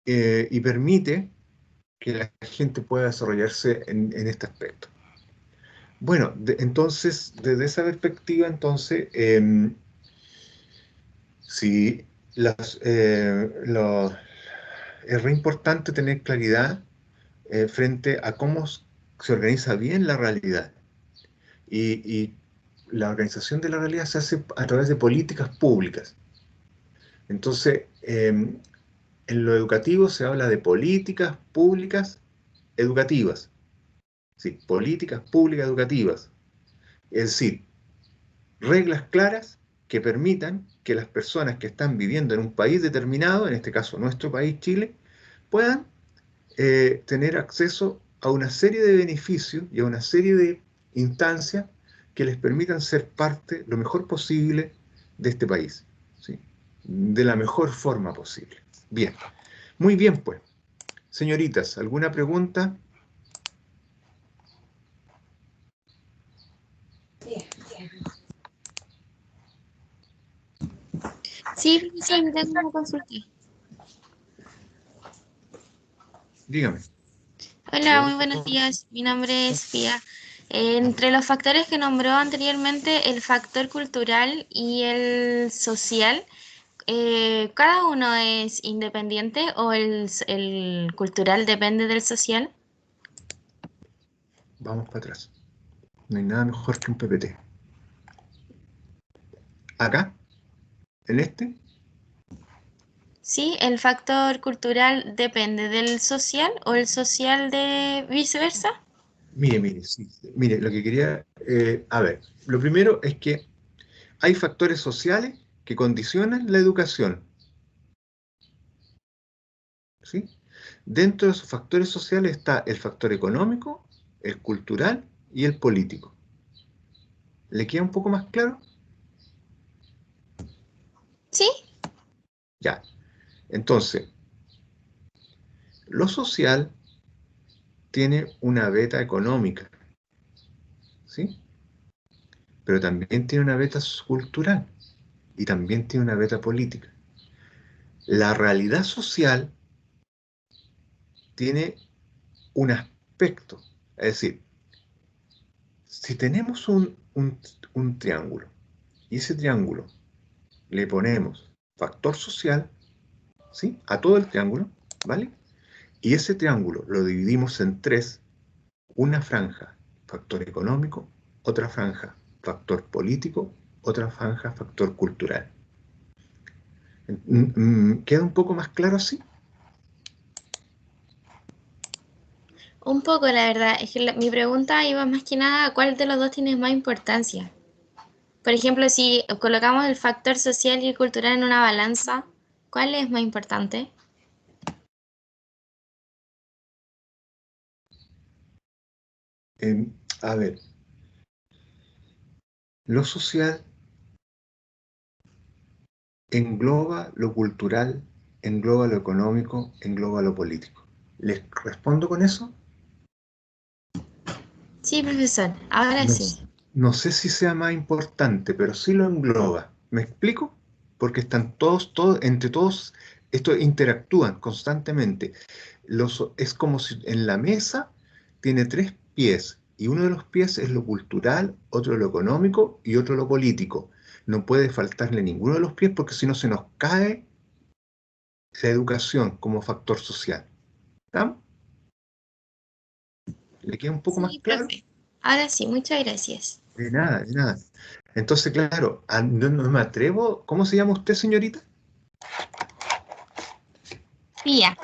y permite que la gente pueda desarrollarse en este aspecto. Bueno, entonces, desde esa perspectiva, entonces, sí, es re importante tener claridad frente a cómo se organiza bien la realidad. Y la organización de la realidad se hace a través de políticas públicas. Entonces, en lo educativo se habla de políticas públicas educativas. Sí, políticas públicas educativas. Es decir, reglas claras que permitan que las personas que están viviendo en un país determinado, en este caso nuestro país, Chile, puedan tener acceso a una serie de beneficios y a una serie de instancias que les permitan ser parte lo mejor posible de este país, ¿sí? De la mejor forma posible. Bien, muy bien pues. Señoritas, ¿alguna pregunta? Sí, profesor, yo tengo una consulta. Dígame. Hola, muy buenos días. Mi nombre es Pia. Entre los factores que nombró anteriormente, el factor cultural y el social, ¿cada uno es independiente o el cultural depende del social? Vamos para atrás. No hay nada mejor que un PPT. Acá, en este, Sí, ¿el factor cultural depende del social o el social de viceversa? mire, sí, mire, lo que quería, a ver, lo primero es que hay factores sociales que condicionan la educación, ¿sí? Dentro de esos factores sociales está el factor económico, el cultural y el político. ¿Le queda un poco más claro? Sí, Ya. Entonces, lo social tiene una beta económica, ¿sí? Pero también tiene una beta cultural y también tiene una beta política. La realidad social tiene un aspecto, es decir, si tenemos un triángulo y ese triángulo le ponemos factor social, ¿sí? A todo el triángulo, ¿vale? Y ese triángulo lo dividimos en tres, una franja, factor económico, otra franja, factor político, otra franja, factor cultural. ¿Queda un poco más claro así? un poco la verdad. Es que mi pregunta iba más que nada a cuál de los dos tiene más importancia. Por ejemplo, si colocamos el factor social y el cultural en una balanza, ¿cuál es más importante? A ver, lo social engloba lo cultural, engloba lo económico, engloba lo político. ¿Les respondo con eso? Sí, profesor, ahora No, sí. no sé si sea más importante, pero sí lo engloba. ¿Me explico? Porque están entre todos, estos interactúan constantemente. Es como si en la mesa tiene tres pies, y uno de los pies es lo cultural, otro lo económico y otro lo político. No puede faltarle ninguno de los pies porque si no se nos cae la educación como factor social. ¿Está? ¿Le queda un poco más Sí, claro? profe. Ahora sí, muchas gracias. De nada, de nada. Entonces, claro, no me atrevo. ¿Cómo se llama usted, señorita? Pía,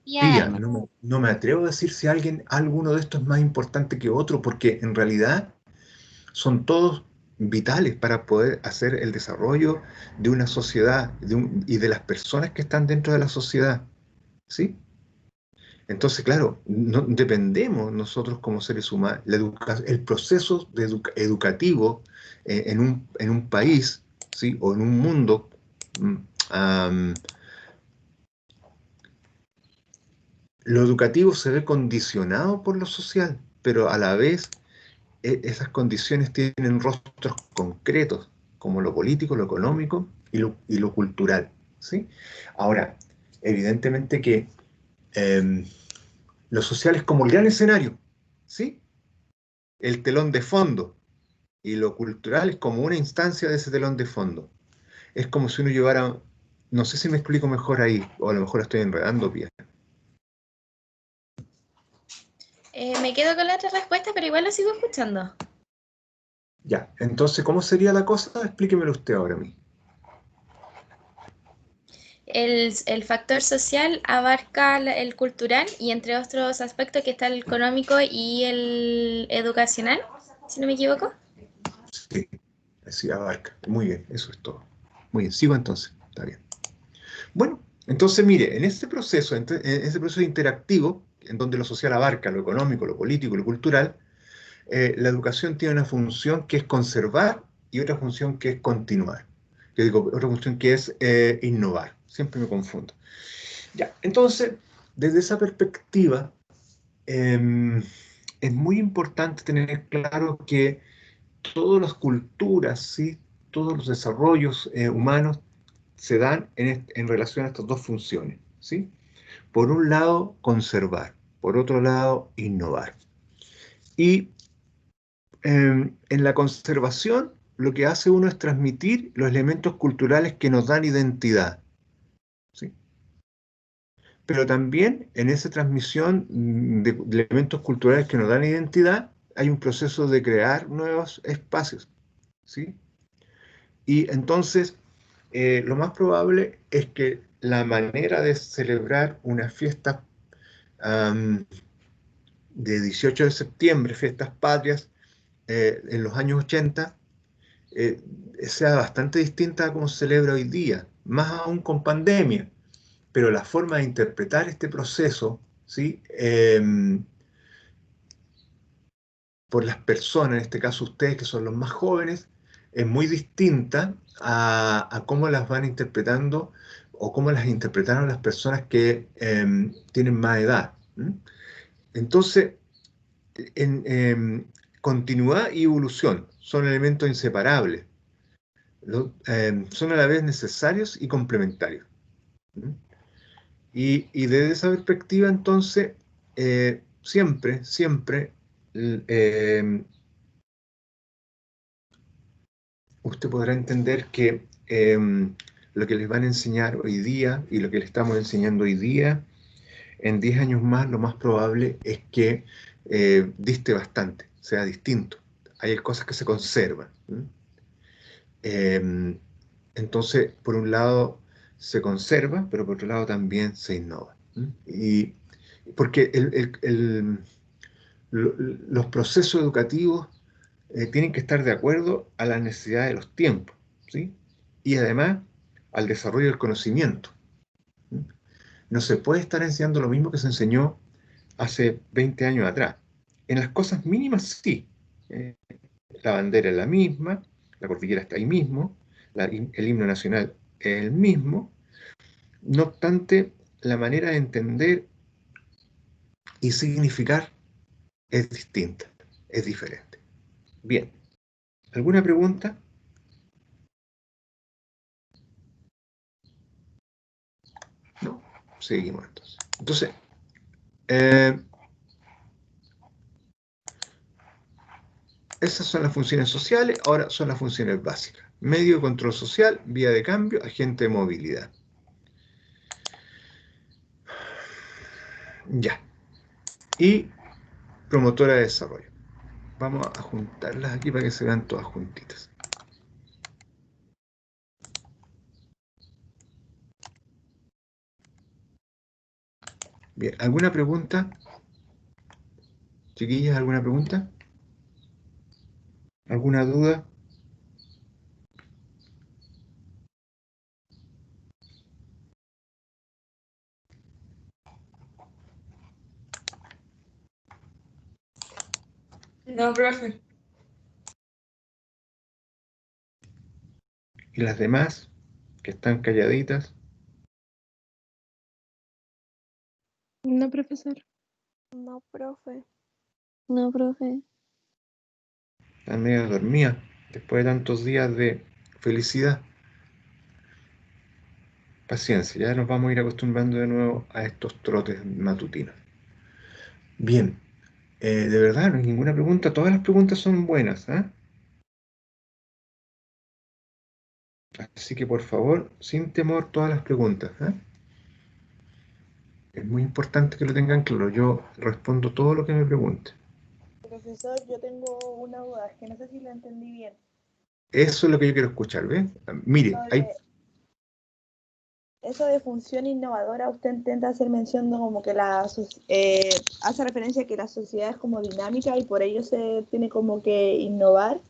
Pía Pía. Armas. No me atrevo a decir si alguno de estos es más importante que otro, porque en realidad son todos vitales para poder hacer el desarrollo de una sociedad y de las personas que están dentro de la sociedad. ¿Sí? Entonces, claro, dependemos nosotros como seres humanos, el proceso educativo en un país, ¿sí? O en un mundo, mm, am, lo educativo se ve condicionado por lo social, pero a la vez esas condiciones tienen rostros concretos, como lo político, lo económico y lo cultural, ¿sí? Ahora, evidentemente que em, lo social es como el gran escenario, ¿sí? El telón de fondo, y lo cultural es como una instancia de ese telón de fondo. Es como si uno llevara, no sé si me explico mejor ahí, o a lo mejor estoy enredando, Pía. Me quedo con la otra respuesta, pero igual lo sigo escuchando. Ya, entonces, ¿cómo sería la cosa? Explíquemelo usted ahora a mí. El factor social abarca el cultural y entre otros aspectos que está el económico y el educacional, si no me equivoco. Sí, así abarca. Muy bien, eso es todo. Muy bien, sigo entonces. Está bien. Bueno, entonces mire, en ese proceso interactivo, en donde lo social abarca lo económico, lo político, lo cultural, la educación tiene una función que es conservar y otra función que es continuar. Yo digo, otra función que es innovar. Siempre me confundo. Ya, entonces, desde esa perspectiva, eh, es muy importante tener claro que todas las culturas, ¿sí? Todos los desarrollos humanos se dan en relación a estas dos funciones, ¿sí? Por un lado, conservar, por otro lado, innovar. Y en la conservación, lo que hace uno es transmitir los elementos culturales que nos dan identidad, ¿sí? Pero también en esa transmisión de elementos culturales que nos dan identidad, hay un proceso de crear nuevos espacios, ¿sí? Y entonces, lo más probable es que la manera de celebrar una fiesta de 18 de septiembre, fiestas patrias, en los años 80, eh, sea bastante distinta a cómo se celebra hoy día, más aún con pandemia. Pero la forma de interpretar este proceso, ¿sí? Por las personas, en este caso ustedes que son los más jóvenes, es muy distinta a cómo las van interpretando o cómo las interpretaron las personas que tienen más edad. ¿M? Entonces, en continuidad y evolución son elementos inseparables, son a la vez necesarios y complementarios. ¿M? Y desde esa perspectiva, entonces, siempre, eh, usted podrá entender que lo que les van a enseñar hoy día y lo que le estamos enseñando hoy día, en 10 años más, lo más probable es que diste bastante, sea distinto. Hay cosas que se conservan. ¿M? Eh, entonces, por un lado se conserva, pero por otro lado también se innova. ¿M? Y porque los procesos educativos tienen que estar de acuerdo a las necesidades de los tiempos, ¿sí? Y además al desarrollo del conocimiento. ¿Sí? No se puede estar enseñando lo mismo que se enseñó hace 20 años atrás. En las cosas mínimas sí. Eh, la bandera es la misma, la cordillera está ahí mismo, el himno nacional es el mismo. No obstante, la manera de entender y significar es distinta, es diferente. Bien, ¿alguna pregunta? No, seguimos entonces. Entonces, esas son las funciones sociales, ahora son las funciones básicas. Medio de control social, vía de cambio, agente de movilidad. Ya. Y promotora de desarrollo. Vamos a juntarlas aquí para que se vean todas juntitas. Bien, ¿alguna pregunta? Chiquillas, ¿alguna pregunta? ¿Alguna duda? No, profe. ¿Y las demás que están calladitas? No, profesor. No, profe. No, profe. Están medio dormidas después de tantos días de felicidad. Paciencia, ya nos vamos a ir acostumbrando de nuevo a estos trotes matutinos. Bien, de verdad, no hay ninguna pregunta. Todas las preguntas son buenas, ¿eh? Así que por favor, sin temor, todas las preguntas, ¿eh? Es muy importante que lo tengan claro. Yo respondo todo lo que me pregunten. Profesor, yo tengo una duda, es que no sé si lo entendí bien. Eso es lo que yo quiero escuchar, ¿ves? Mire, hay... Eso de función innovadora, usted intenta hacer mención de como que hace referencia a que la sociedad es como dinámica y por ello se tiene como que innovar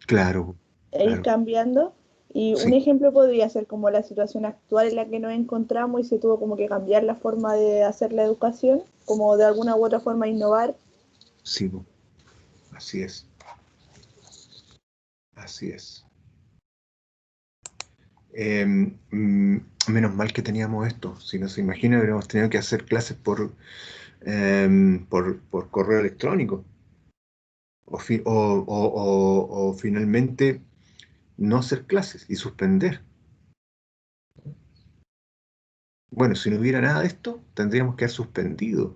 Claro, e ir claro, cambiando. Y un sí, ejemplo podría ser como la situación actual en la que nos encontramos y se tuvo como que cambiar la forma de hacer la educación, como de alguna u otra forma innovar. sí, así es, así es. Menos mal que teníamos esto. Si no se imagina, hubiéramos tenido que hacer clases por correo electrónico. O finalmente no hacer clases y suspender. Bueno, si no hubiera nada de esto, tendríamos que haber suspendido.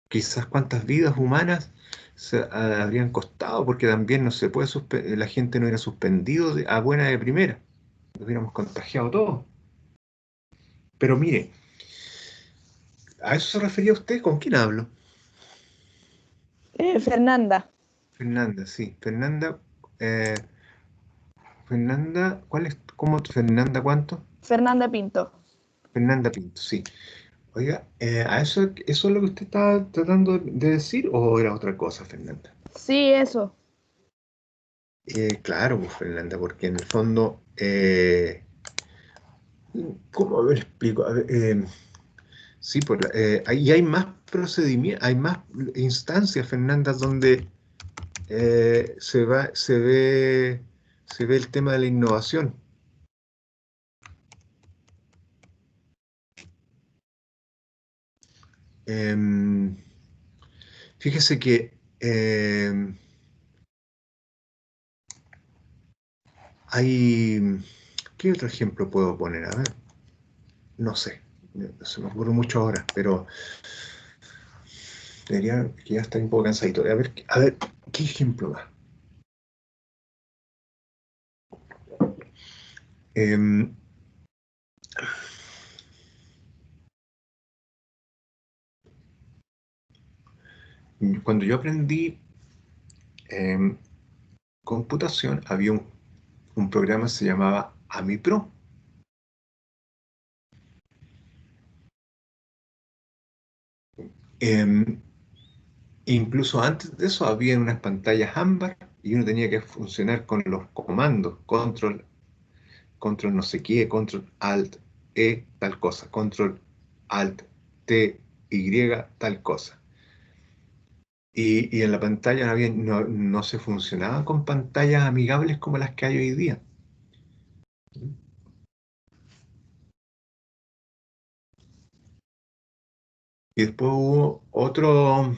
Quizás cuántas vidas humanas habrían costado, porque también no se puede la gente no era suspendido a buena de primera. Nos hubiéramos contagiado todos. Pero mire, ¿a eso se refería usted? ¿Con quién hablo? Fernanda. Fernanda, sí. Eh, Fernanda, ¿cuál es? ¿Cómo? ¿Fernanda cuánto? Fernanda Pinto. Fernanda Pinto, sí. Oiga, ¿a eso es lo que usted estaba tratando de decir o era otra cosa, Fernanda? Sí, eso. Claro, pues, Fernanda, porque en el fondo, ¿cómo me lo explico? A ver, sí, pues, y hay más procedimientos, hay más instancias, Fernanda, donde se ve el tema de la innovación. Em, Fíjese que hay... ¿Qué otro ejemplo puedo poner? A ver, no sé, se me ocurre mucho ahora, pero debería que ya estar un poco cansadito. A ver, ¿qué ejemplo más? Em, Cuando yo aprendí em, computación, había un programa que se llamaba AmiPro. Em, Incluso antes de eso había unas pantallas ámbar y uno tenía que funcionar con los comandos, control no sé qué, control alt, tal cosa, control alt, t, y, tal cosa. Y en la pantalla no se funcionaba con pantallas amigables como las que hay hoy día. Y después hubo otro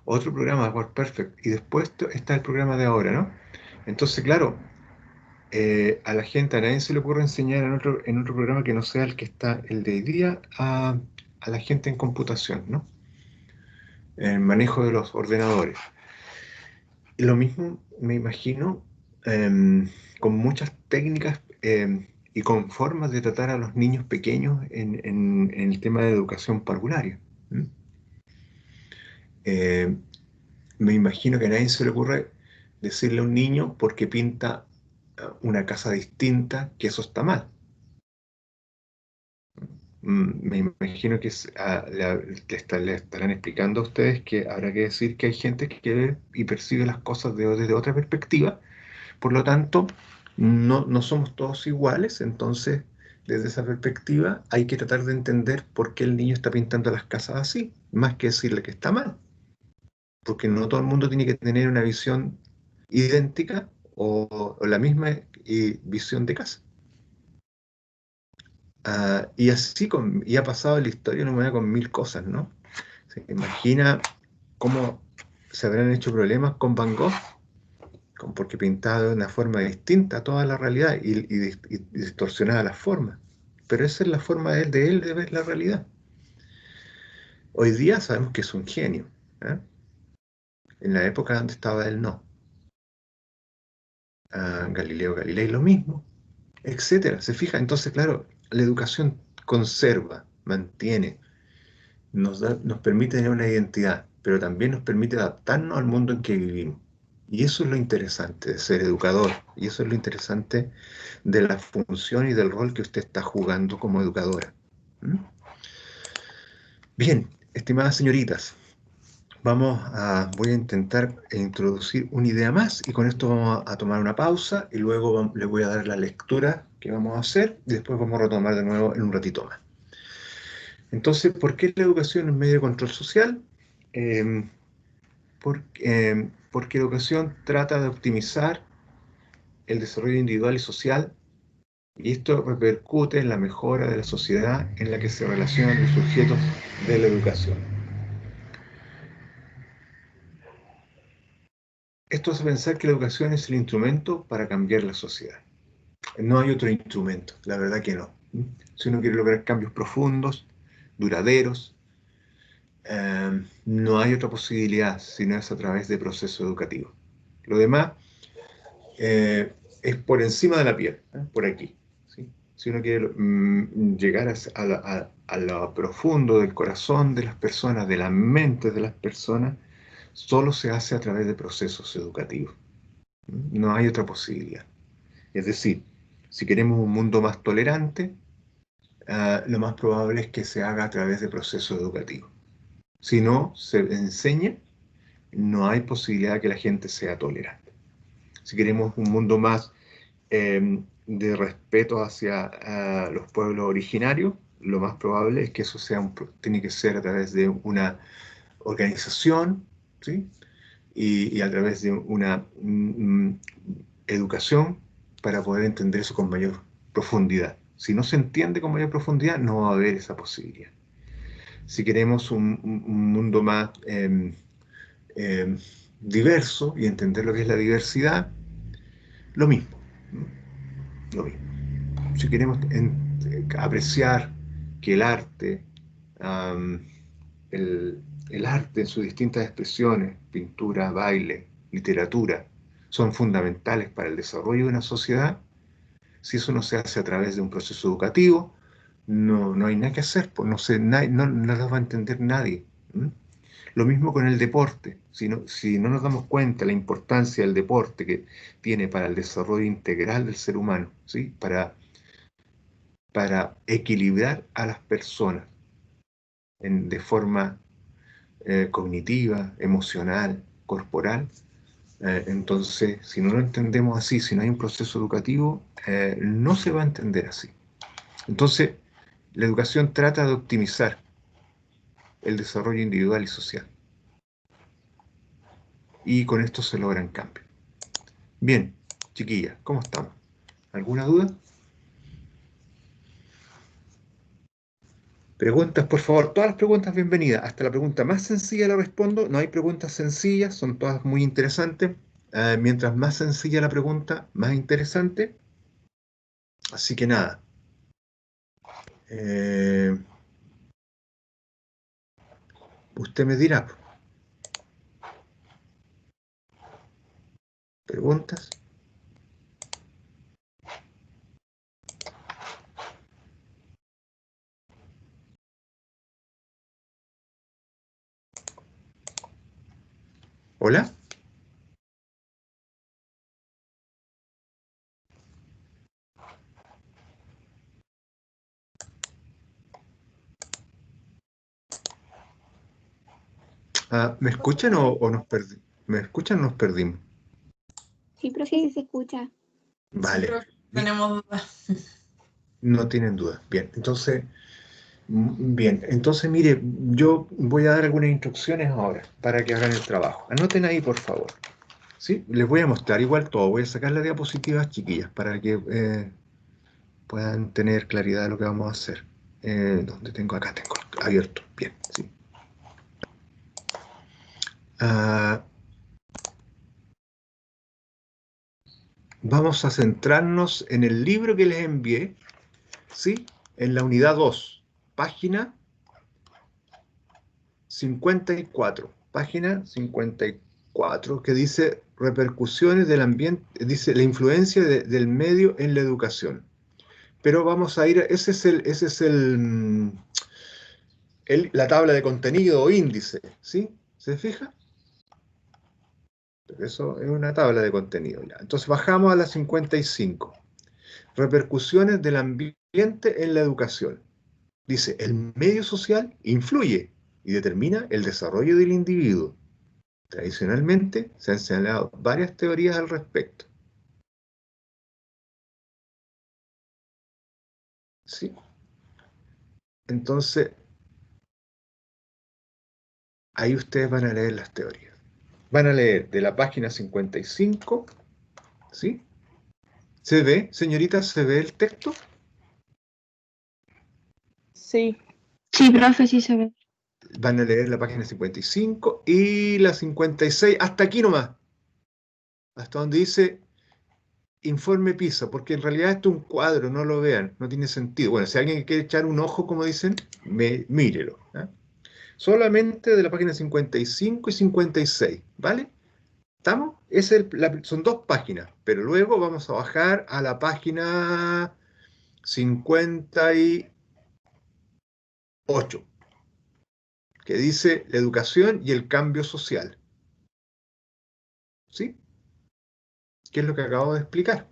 programa, Work Perfect, y después está el programa de ahora, ¿no? Entonces, claro, a la gente, a nadie se le ocurre enseñar en otro programa que no sea el que está el de hoy día a la gente en computación, ¿no? El manejo de los ordenadores. Y lo mismo me imagino con muchas técnicas y con formas de tratar a los niños pequeños en el tema de educación parvularia. ¿M? Eh, Me imagino que a nadie se le ocurre decirle a un niño porque pinta una casa distinta que eso está mal. Me imagino que le estarán explicando a ustedes que habrá que decir que hay gente que ve y percibe las cosas desde otra perspectiva. Por lo tanto, no somos todos iguales, entonces desde esa perspectiva hay que tratar de entender por qué el niño está pintando las casas así, más que decirle que está mal, porque no todo el mundo tiene que tener una visión idéntica o la misma visión de casa. Y así y ha pasado en la historia de la humanidad con mil cosas, ¿no? Se imagina cómo se habrán hecho problemas con Van Gogh, porque pintaba de una forma distinta a toda la realidad y distorsionaba las formas. Pero esa es la forma de él de ver la realidad. Hoy día sabemos que es un genio. ¿Eh? En la época donde estaba él, no. Galileo Galilei lo mismo, etcétera. ¿Se fija? Entonces, claro, la educación conserva, mantiene, nos permite tener una identidad, pero también nos permite adaptarnos al mundo en que vivimos. Y eso es lo interesante de ser educador, y eso es lo interesante de la función y del rol que usted está jugando como educadora. ¿Mm? Bien, estimadas señoritas, voy a intentar introducir una idea más y con esto vamos a tomar una pausa y luego les voy a dar la lectura que vamos a hacer y después vamos a retomar de nuevo en un ratito más. Entonces, ¿por qué la educación es medio de control social? Eh, porque la educación trata de optimizar el desarrollo individual y social y esto repercute en la mejora de la sociedad en la que se relacionan los sujetos de la educación. Esto hace pensar que la educación es el instrumento para cambiar la sociedad. No hay otro instrumento, la verdad que no. Si uno quiere lograr cambios profundos, duraderos, no hay otra posibilidad si no es a través de proceso educativo. Lo demás es por encima de la piel, por aquí. ¿Sí? Si uno quiere llegar a lo profundo del corazón de las personas, de la mente de las personas, solo se hace a través de procesos educativos. No hay otra posibilidad. Es decir, si queremos un mundo más tolerante, lo más probable es que se haga a través de procesos educativos. Si no se enseña, no hay posibilidad de que la gente sea tolerante. Si queremos un mundo más de respeto hacia los pueblos originarios, lo más probable es que eso tiene que ser a través de una organización, ¿sí? Y a través de una educación para poder entender eso con mayor profundidad. Si no se entiende con mayor profundidad, no va a haber esa posibilidad. Si queremos un mundo más eh, diverso y entender lo que es la diversidad, lo mismo. Lo mismo. Si queremos apreciar que um, el, el arte en sus distintas expresiones, pintura, baile, literatura, son fundamentales para el desarrollo de una sociedad, si eso no se hace a través de un proceso educativo, no hay nada que hacer, pues no las va a entender nadie. ¿Mm? Lo mismo con el deporte. Si no nos damos cuenta de la importancia del deporte que tiene para el desarrollo integral del ser humano, ¿sí? Para equilibrar a las personas de forma cognitiva, emocional, corporal. Entonces, si no lo entendemos así, si no hay un proceso educativo, no se va a entender así. Entonces, la educación trata de optimizar el desarrollo individual y social. Y con esto se logran cambios. Bien, chiquillas, ¿cómo estamos? ¿Alguna duda? Preguntas, por favor, todas las preguntas bienvenidas. Hasta la pregunta más sencilla la respondo. No hay preguntas sencillas, son todas muy interesantes. Mientras más sencilla la pregunta, más interesante. Así que nada. Usted me dirá. ¿Preguntas? ¿Hola? ¿Me escuchan o nos perdimos? ¿Me escuchan o nos perdimos? Sí, profe, sí se escucha. Vale. Sí, profe, tenemos dudas. No tienen duda. Bien, entonces, mire, yo voy a dar algunas instrucciones ahora para que hagan el trabajo. Anoten ahí, por favor. ¿Sí? Les voy a mostrar igual todo. Voy a sacar las diapositivas, chiquillas, para que puedan tener claridad de lo que vamos a hacer. ¿Dónde tengo? Acá tengo abierto. Bien, sí. Vamos a centrarnos en el libro que les envié, ¿sí? En la unidad 2, página 54. Página 54, que dice repercusiones del ambiente, dice la influencia del medio en la educación. Pero vamos a ir, ese es la tabla de contenido o índice, ¿sí? ¿Se fija? Eso es una tabla de contenido ya. Entonces bajamos a la 55. Repercusiones del ambiente en la educación. Dice, el medio social influye y determina el desarrollo del individuo. Tradicionalmente se han señalado varias teorías al respecto. ¿Sí? Entonces, ahí ustedes van a leer las teorías. Van a leer de la página 55, ¿sí? ¿Se ve, señorita, se ve el texto? Sí. Sí, profe, sí se ve. Van a leer la página 55 y la 56, hasta aquí nomás. Hasta donde dice informe PISA, porque en realidad esto es un cuadro, no lo vean, no tiene sentido. Bueno, si alguien quiere echar un ojo, como dicen, mírelo. ¿Eh? Solamente de la página 55 y 56, ¿vale? ¿Estamos? Son dos páginas, pero luego vamos a bajar a la página 58, que dice la educación y el cambio social. ¿Sí? ¿Qué es lo que acabo de explicar?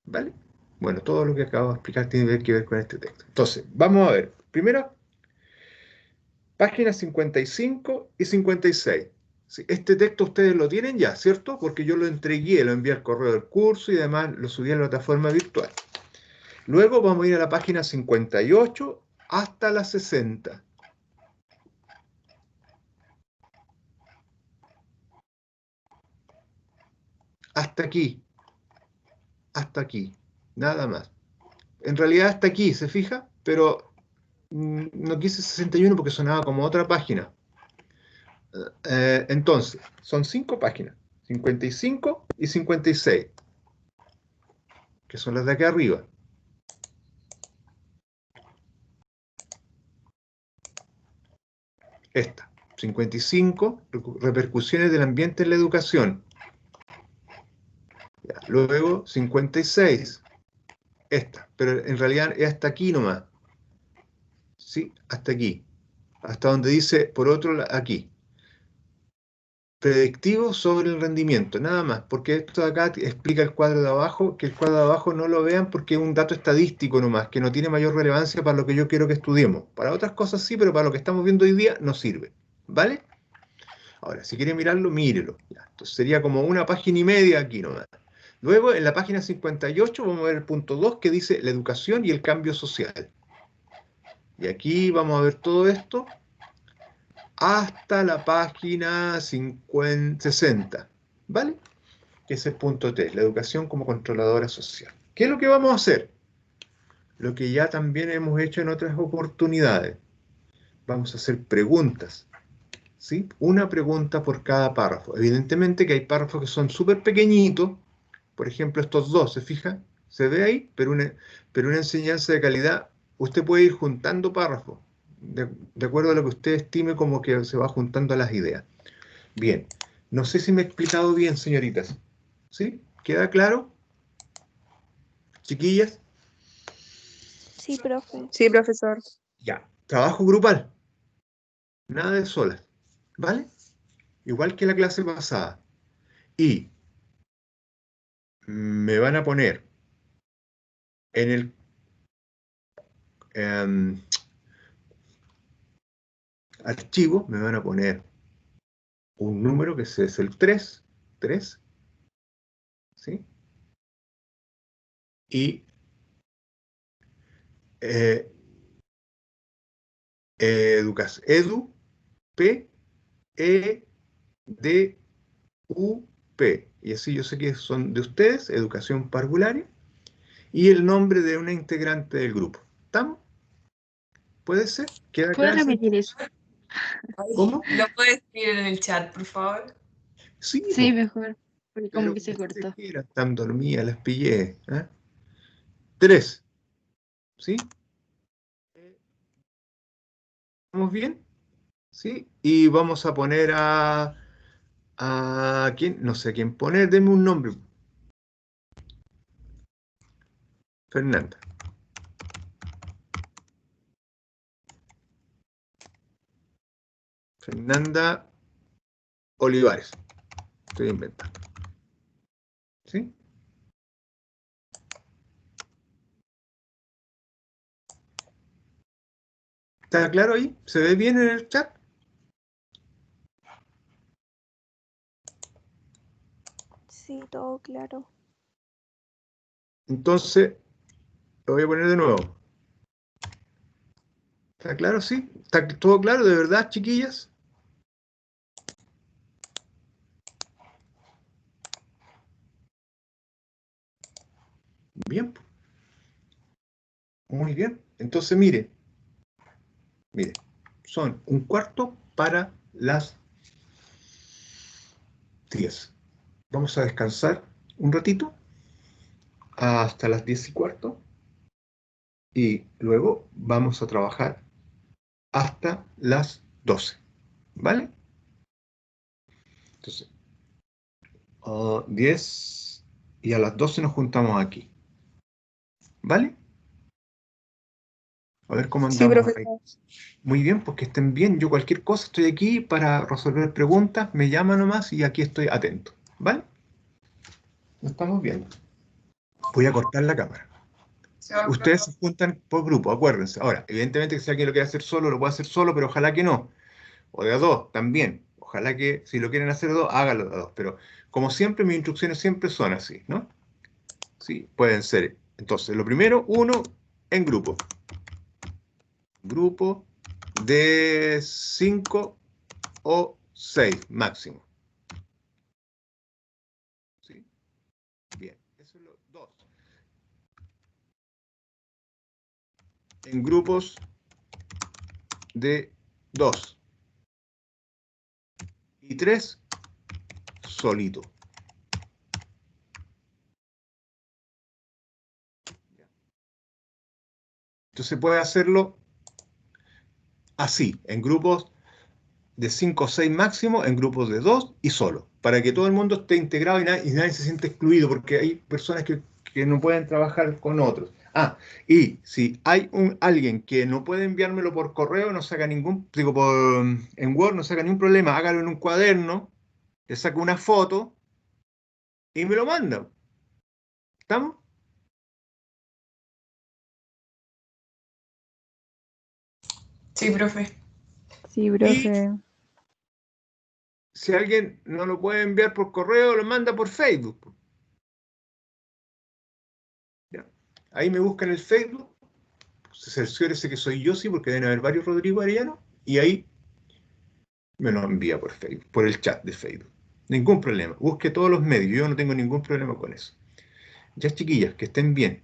¿Vale? Bueno, todo lo que acabo de explicar tiene que ver con este texto. Entonces, vamos a ver. Primero, páginas 55 y 56. Sí, este texto ustedes lo tienen ya, ¿cierto? Porque yo lo entregué, lo envié al correo del curso y además lo subí a la plataforma virtual. Luego vamos a ir a la página 58 hasta la 60. Hasta aquí. Hasta aquí. Nada más. En realidad hasta aquí, ¿se fija? Pero no quise 61 porque sonaba como otra página. Entonces, son 5 páginas. 55 y 56. Que son las de acá arriba. Esta. 55, repercusiones del ambiente en la educación. Ya, luego 56, esta, pero en realidad es hasta aquí nomás. ¿Sí? Hasta aquí. Hasta donde dice, por otro lado, aquí. Predictivo sobre el rendimiento, nada más, porque esto de acá explica el cuadro de abajo, que el cuadro de abajo no lo vean porque es un dato estadístico nomás, que no tiene mayor relevancia para lo que yo quiero que estudiemos. Para otras cosas sí, pero para lo que estamos viendo hoy día no sirve. ¿Vale? Ahora, si quieren mirarlo, mírelo. Ya, entonces sería como una página y media aquí nomás. Luego, en la página 58, vamos a ver el punto 2 que dice la educación y el cambio social. Y aquí vamos a ver todo esto hasta la página 60, ¿vale? Que es el punto 3, la educación como controladora social. ¿Qué es lo que vamos a hacer? Lo que ya también hemos hecho en otras oportunidades. vamos a hacer preguntas, ¿sí? Una pregunta por cada párrafo. Evidentemente que hay párrafos que son súper pequeñitos, por ejemplo, estos dos, ¿se fija? Se ve ahí, pero una enseñanza de calidad, usted puede ir juntando párrafos, de acuerdo a lo que usted estime como que se va juntando las ideas. Bien, no sé si me he explicado bien, señoritas. ¿Sí? ¿Queda claro? Chiquillas, Sí, profe. Sí, profesor. ya. Trabajo grupal, nada de solas, ¿vale? Igual que la clase pasada. Y me van a poner en el archivo, me van a poner un número que es el 3, 3, ¿sí? Y eh, edu, P, E, D, U, P. Y así yo sé que son de ustedes, educación parvularia, y el nombre de una integrante del grupo. ¿Estamos? ¿Puede ser? ¿Queda ¿Puedes claro? repetir eso? ¿Cómo? ¿Lo puedes escribir en el chat, por favor? Sí, Sí, po, mejor. Porque como pero que como se ustedes cortó. quieran, están dormidas, las pillé. ¿Eh? 3, ¿sí? ¿Estamos bien? ¿Sí? Y vamos a poner a quién, no sé a quién poner, denme un nombre. Fernanda. Fernanda Olivares. Estoy inventando. ¿Sí? ¿Está claro ahí? ¿Se ve bien en el chat? Sí, todo claro. Entonces, lo voy a poner de nuevo. ¿Está claro? ¿Sí? ¿Está todo claro? ¿De verdad, chiquillas? Bien. Muy bien. Entonces, mire, son un cuarto para las 10. Vamos a descansar un ratito hasta las 10:15 y luego vamos a trabajar hasta las 12. ¿Vale? Entonces, 10 y a las 12 nos juntamos aquí. ¿Vale? A ver cómo Sí, andamos ahí. profesor. Muy bien, pues que estén bien. Yo cualquier cosa estoy aquí para resolver preguntas, me llama nomás y aquí estoy atento. ¿Vale? Nos estamos viendo. Voy a cortar la cámara. Se va a Ustedes cortar. se juntan por grupo, acuérdense. Ahora, evidentemente que si alguien lo quiere hacer solo, lo puede hacer solo, pero ojalá que no. O de a dos, también. Ojalá que si lo quieren hacer de dos, háganlo de a dos. Pero como siempre, mis instrucciones siempre son así, ¿no? Sí, pueden ser. Entonces, lo primero, uno en grupo. Grupo de 5 o 6 máximo. ¿Sí? Bien, eso es lo dos. En grupos de 2 y 3 solito. Entonces puede hacerlo así, en grupos de 5 o 6 máximo, en grupos de 2 y solo, para que todo el mundo esté integrado y nadie se siente excluido, porque hay personas que no pueden trabajar con otros. Ah, y si hay alguien que no puede enviármelo por correo, no saca ningún, digo, en Word, no saca ningún problema, hágalo en un cuaderno, le saca una foto y me lo manda. ¿Estamos? Sí, profe. Sí, Y profe. si alguien no lo puede enviar por correo, lo manda por Facebook. ¿Ya? Ahí me buscan en el Facebook, cerciórese que soy yo, sí, porque deben haber varios Rodrigo Arellano, y ahí me lo envía por Facebook, por el chat de Facebook. Ningún problema. Busque todos los medios, yo no tengo ningún problema con eso. Ya, chiquillas, que estén bien.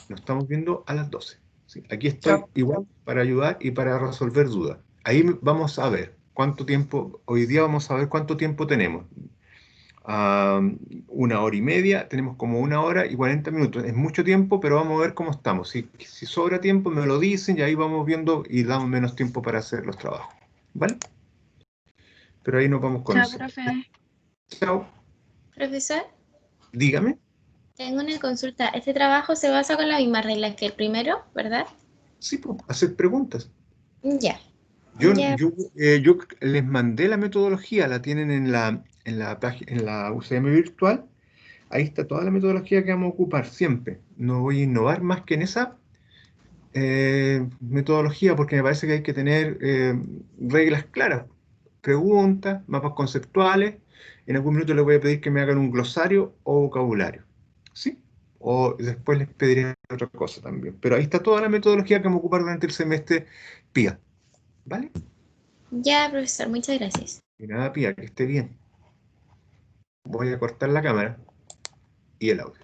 Nos estamos viendo a las 12. ¿Sí? Aquí estoy Chao. igual para ayudar y para resolver dudas. ahí vamos a ver cuánto tiempo, hoy día vamos a ver cuánto tiempo tenemos. 1 hora y media, tenemos como 1 hora y 40 minutos. Es mucho tiempo, pero vamos a ver cómo estamos. Si sobra tiempo, me lo dicen y ahí vamos viendo y damos menos tiempo para hacer los trabajos. ¿Vale? Pero ahí nos vamos Chao, conociendo. profe. Chao. Profesor, Dígame. tengo una consulta. Este trabajo se basa con las mismas reglas que el primero, ¿verdad? Sí, pues, hacer preguntas. Ya. Yo Ya. les mandé la metodología, la tienen en la página, en la UCM virtual. Ahí está toda la metodología que vamos a ocupar siempre. No voy a innovar más que en esa metodología porque me parece que hay que tener reglas claras. Preguntas, mapas conceptuales. En algún minuto les voy a pedir que me hagan un glosario o vocabulario. ¿Sí? O después les pediré otra cosa también. Pero ahí está toda la metodología que vamos a ocupar durante el semestre PIA. ¿Vale? Ya, profesor, muchas gracias. Y nada, Pía, que esté bien. Voy a cortar la cámara y el audio.